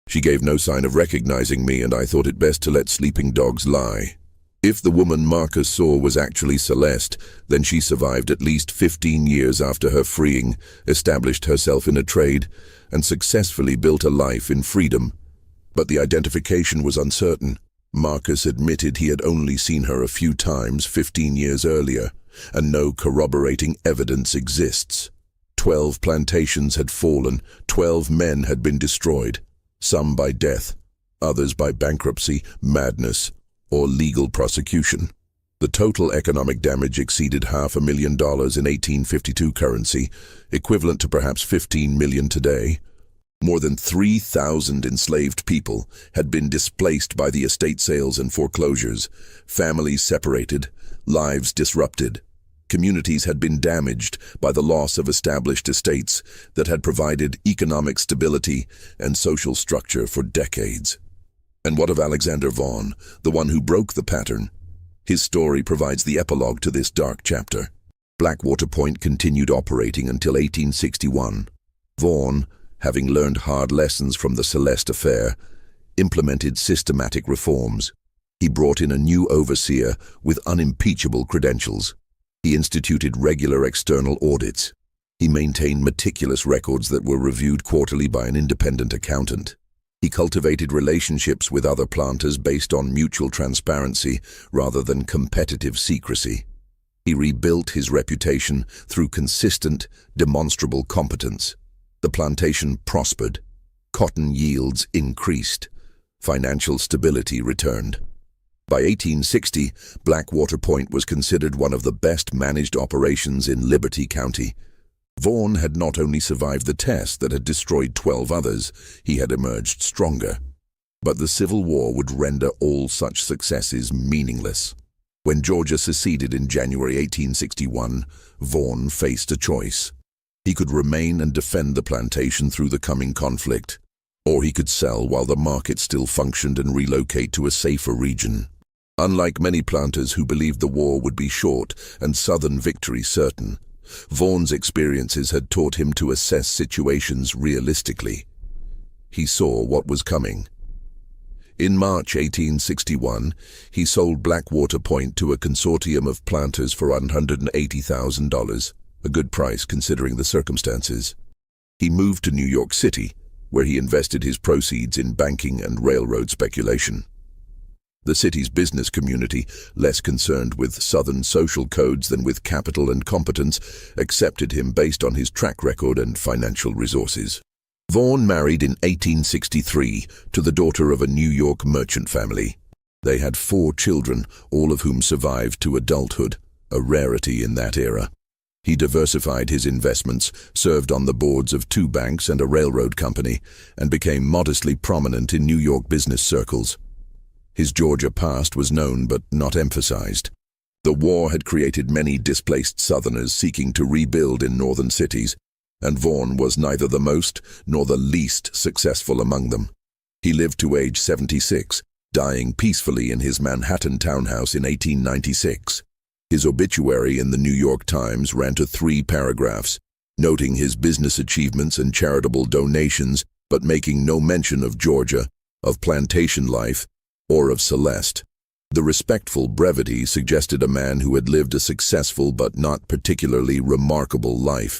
She gave no sign of recognizing me, and I thought it best to let sleeping dogs lie. If the woman Marcus saw was actually Celeste, then she survived at least 15 years after her freeing, established herself in a trade, and successfully built a life in freedom. But the identification was uncertain. Marcus admitted he had only seen her a few times 15 years earlier, and no corroborating evidence exists. 12 plantations had fallen, 12 men had been destroyed, some by death, others by bankruptcy, madness, or legal prosecution. The total economic damage exceeded $500,000 in 1852 currency, equivalent to perhaps $15 million today. More than 3,000 enslaved people had been displaced by the estate sales and foreclosures, families separated, lives disrupted. Communities had been damaged by the loss of established estates that had provided economic stability and social structure for decades. And what of Alexander Vaughan, the one who broke the pattern? His story provides the epilogue to this dark chapter. Blackwater Point continued operating until 1861. Vaughan, having learned hard lessons from the Celeste affair, implemented systematic reforms. He brought in a new overseer with unimpeachable credentials. He instituted regular external audits. He maintained meticulous records that were reviewed quarterly by an independent accountant. He cultivated relationships with other planters based on mutual transparency rather than competitive secrecy. He rebuilt his reputation through consistent, demonstrable competence. The plantation prospered. Cotton yields increased. Financial stability returned. By 1860, Blackwater Point was considered one of the best-managed operations in Liberty County. Vaughan had not only survived the test that had destroyed 12 others, he had emerged stronger. But the Civil War would render all such successes meaningless. When Georgia seceded in January 1861, Vaughan faced a choice. He could remain and defend the plantation through the coming conflict, or he could sell while the market still functioned and relocate to a safer region. Unlike many planters who believed the war would be short and Southern victory certain, Vaughan's experiences had taught him to assess situations realistically. He saw what was coming. In March 1861, he sold Blackwater Point to a consortium of planters for $180,000, a good price considering the circumstances. He moved to New York City, where he invested his proceeds in banking and railroad speculation. The city's business community, less concerned with Southern social codes than with capital and competence, accepted him based on his track record and financial resources. Vaughan married in 1863 to the daughter of a New York merchant family. They had 4 children, all of whom survived to adulthood, a rarity in that era. He diversified his investments, served on the boards of 2 banks and a railroad company, and became modestly prominent in New York business circles. His Georgia past was known but not emphasized. The war had created many displaced Southerners seeking to rebuild in northern cities, and Vaughan was neither the most nor the least successful among them. He lived to age 76, dying peacefully in his Manhattan townhouse in 1896. His obituary in the New York Times ran to 3 paragraphs, noting his business achievements and charitable donations, but making no mention of Georgia, of plantation life, or of Celeste. The respectful brevity suggested a man who had lived a successful but not particularly remarkable life.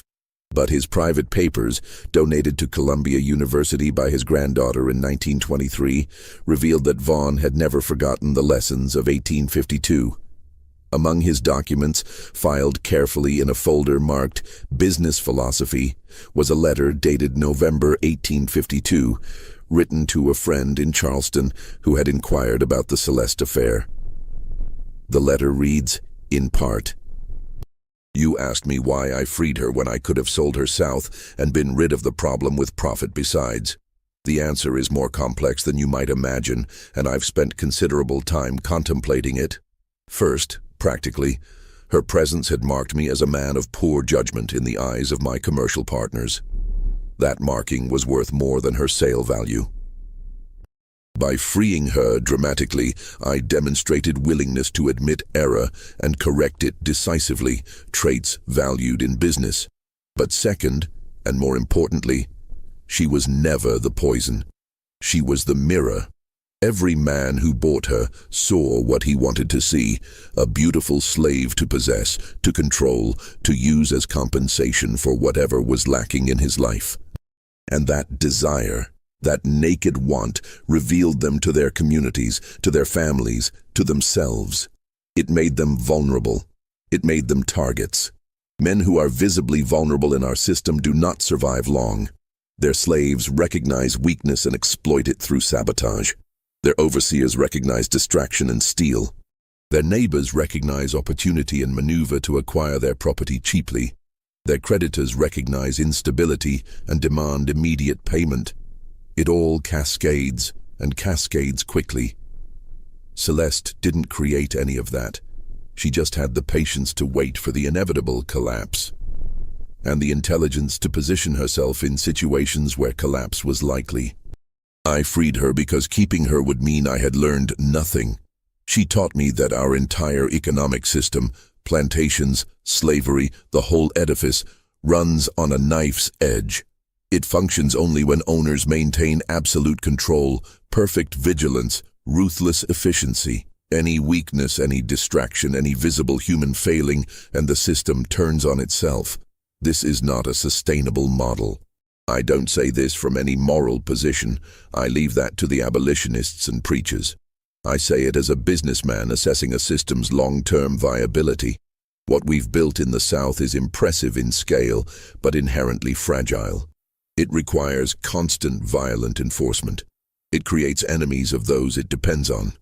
But his private papers, donated to Columbia University by his granddaughter in 1923, revealed that Vaughan had never forgotten the lessons of 1852. Among his documents, filed carefully in a folder marked Business Philosophy, was a letter dated November 1852, written to a friend in Charleston who had inquired about the Celeste affair. The letter reads, in part, "You asked me why I freed her when I could have sold her south and been rid of the problem with profit besides. The answer is more complex than you might imagine, and I've spent considerable time contemplating it. First, practically, her presence had marked me as a man of poor judgment in the eyes of my commercial partners. That marking was worth more than her sale value. By freeing her dramatically, I demonstrated willingness to admit error and correct it decisively, traits valued in business. But second, and more importantly, she was never the poison. She was the mirror. Every man who bought her saw what he wanted to see, a beautiful slave to possess, to control, to use as compensation for whatever was lacking in his life. And that desire, that naked want, revealed them to their communities, to their families, to themselves. It made them vulnerable. It made them targets. Men who are visibly vulnerable in our system do not survive long. Their slaves recognize weakness and exploit it through sabotage. Their overseers recognize distraction and steal. Their neighbors recognize opportunity and maneuver to acquire their property cheaply. Their creditors recognize instability and demand immediate payment. It all cascades, and cascades quickly. Celeste didn't create any of that. She just had the patience to wait for the inevitable collapse, and the intelligence to position herself in situations where collapse was likely. I freed her because keeping her would mean I had learned nothing. She taught me that our entire economic system, plantations, slavery, the whole edifice, runs on a knife's edge. It functions only when owners maintain absolute control, perfect vigilance, ruthless efficiency. Any weakness, any distraction, any visible human failing, and the system turns on itself. This is not a sustainable model. I don't say this from any moral position. I leave that to the abolitionists and preachers. I say it as a businessman assessing a system's long-term viability. What we've built in the South is impressive in scale, but inherently fragile. It requires constant violent enforcement. It creates enemies of those it depends on.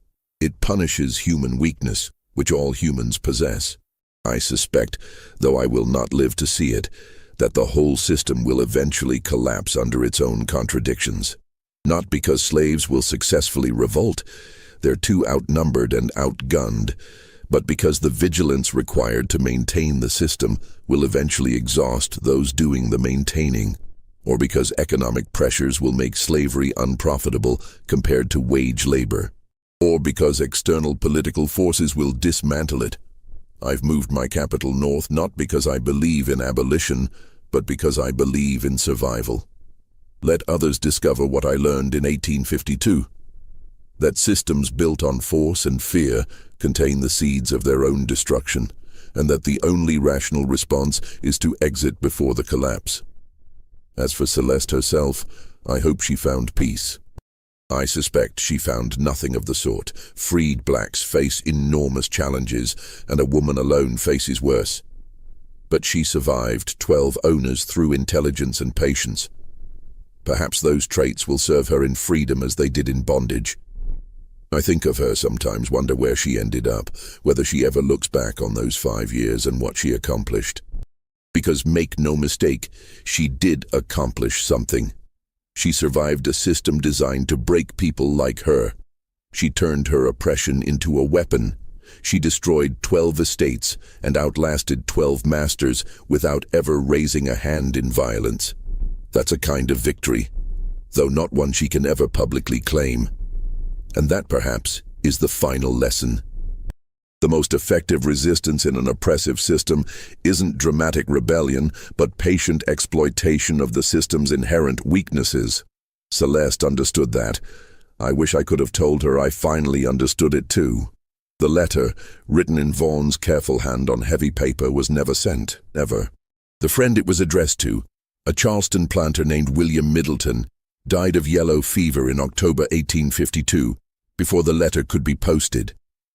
It punishes human weakness, which all humans possess. I suspect, though I will not live to see it, that the whole system will eventually collapse under its own contradictions. Not because slaves will successfully revolt, they're too outnumbered and outgunned, but because the vigilance required to maintain the system will eventually exhaust those doing the maintaining, or because economic pressures will make slavery unprofitable compared to wage labor, or because external political forces will dismantle it. I've moved my capital north not because I believe in abolition, but because I believe in survival. Let others discover what I learned in 1852. That systems built on force and fear contain the seeds of their own destruction, and that the only rational response is to exit before the collapse. As for Celeste herself, I hope she found peace. I suspect she found nothing of the sort. Freed blacks face enormous challenges, and a woman alone faces worse. But she survived 12 owners through intelligence and patience. Perhaps those traits will serve her in freedom as they did in bondage. I think of her sometimes, wonder where she ended up, whether she ever looks back on those 5 years and what she accomplished. Because make no mistake, she did accomplish something. She survived a system designed to break people like her. She turned her oppression into a weapon. She destroyed 12 estates and outlasted 12 masters without ever raising a hand in violence. That's a kind of victory, though not one she can ever publicly claim. And that, perhaps, is the final lesson. The most effective resistance in an oppressive system isn't dramatic rebellion, but patient exploitation of the system's inherent weaknesses. Celeste understood that. I wish I could have told her I finally understood it too. The letter, written in Vaughan's careful hand on heavy paper, was never sent. Never. The friend it was addressed to, a Charleston planter named William Middleton, died of yellow fever in October 1852, before the letter could be posted.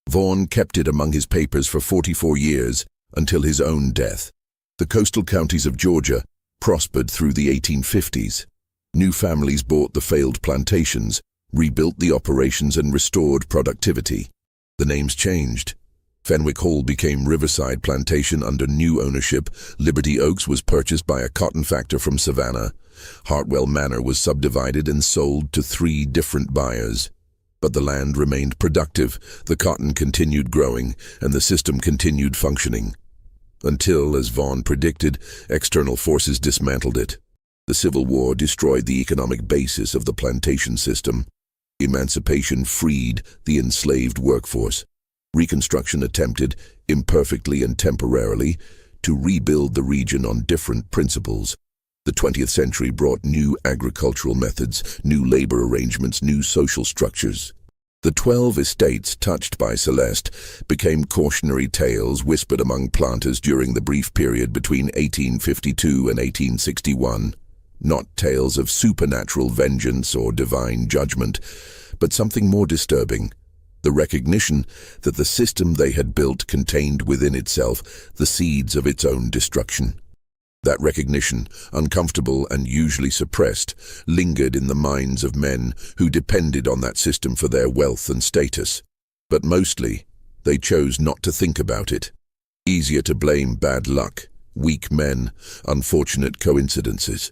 Vaughan kept it among his papers for 44 years, until his own death. The coastal counties of Georgia prospered through the 1850s. New families bought the failed plantations, rebuilt the operations and restored productivity. The names changed. Fenwick Hall became Riverside Plantation under new ownership. Liberty Oaks was purchased by a cotton factor from Savannah. Hartwell Manor was subdivided and sold to 3 different buyers. But the land remained productive, the cotton continued growing, and the system continued functioning. Until, as Vaughan predicted, external forces dismantled it. The Civil War destroyed the economic basis of the plantation system. Emancipation freed the enslaved workforce. Reconstruction attempted, imperfectly and temporarily, to rebuild the region on different principles. The 20th century brought new agricultural methods, new labor arrangements, new social structures. The 12 estates touched by Celeste became cautionary tales whispered among planters during the brief period between 1852 and 1861. Not tales of supernatural vengeance or divine judgment, but something more disturbing. The recognition that the system they had built contained within itself the seeds of its own destruction. That recognition, uncomfortable and usually suppressed, lingered in the minds of men who depended on that system for their wealth and status. But mostly, they chose not to think about it. Easier to blame bad luck, weak men, unfortunate coincidences.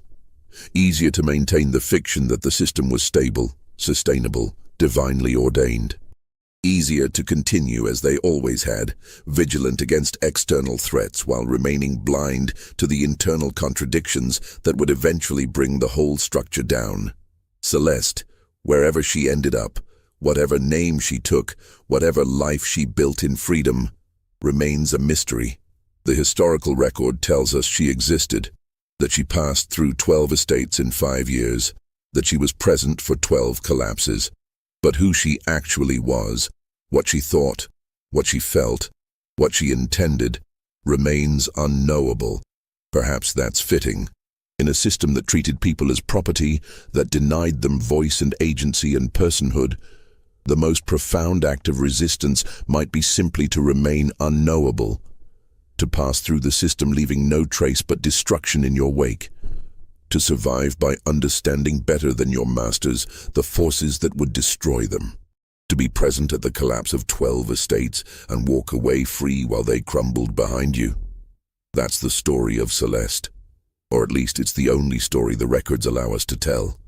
Easier to maintain the fiction that the system was stable, sustainable, divinely ordained. Easier to continue as they always had, vigilant against external threats while remaining blind to the internal contradictions that would eventually bring the whole structure down. Celeste, wherever she ended up, whatever name she took, whatever life she built in freedom, remains a mystery. The historical record tells us she existed, that she passed through 12 estates in 5 years, that she was present for 12 collapses. But who she actually was, what she thought, what she felt, what she intended, remains unknowable. Perhaps that's fitting. In a system that treated people as property, that denied them voice and agency and personhood, the most profound act of resistance might be simply to remain unknowable, to pass through the system leaving no trace but destruction in your wake, to survive by understanding better than your masters the forces that would destroy them, to be present at the collapse of 12 estates and walk away free while they crumbled behind you. That's the story of Celeste, or at least it's the only story the records allow us to tell.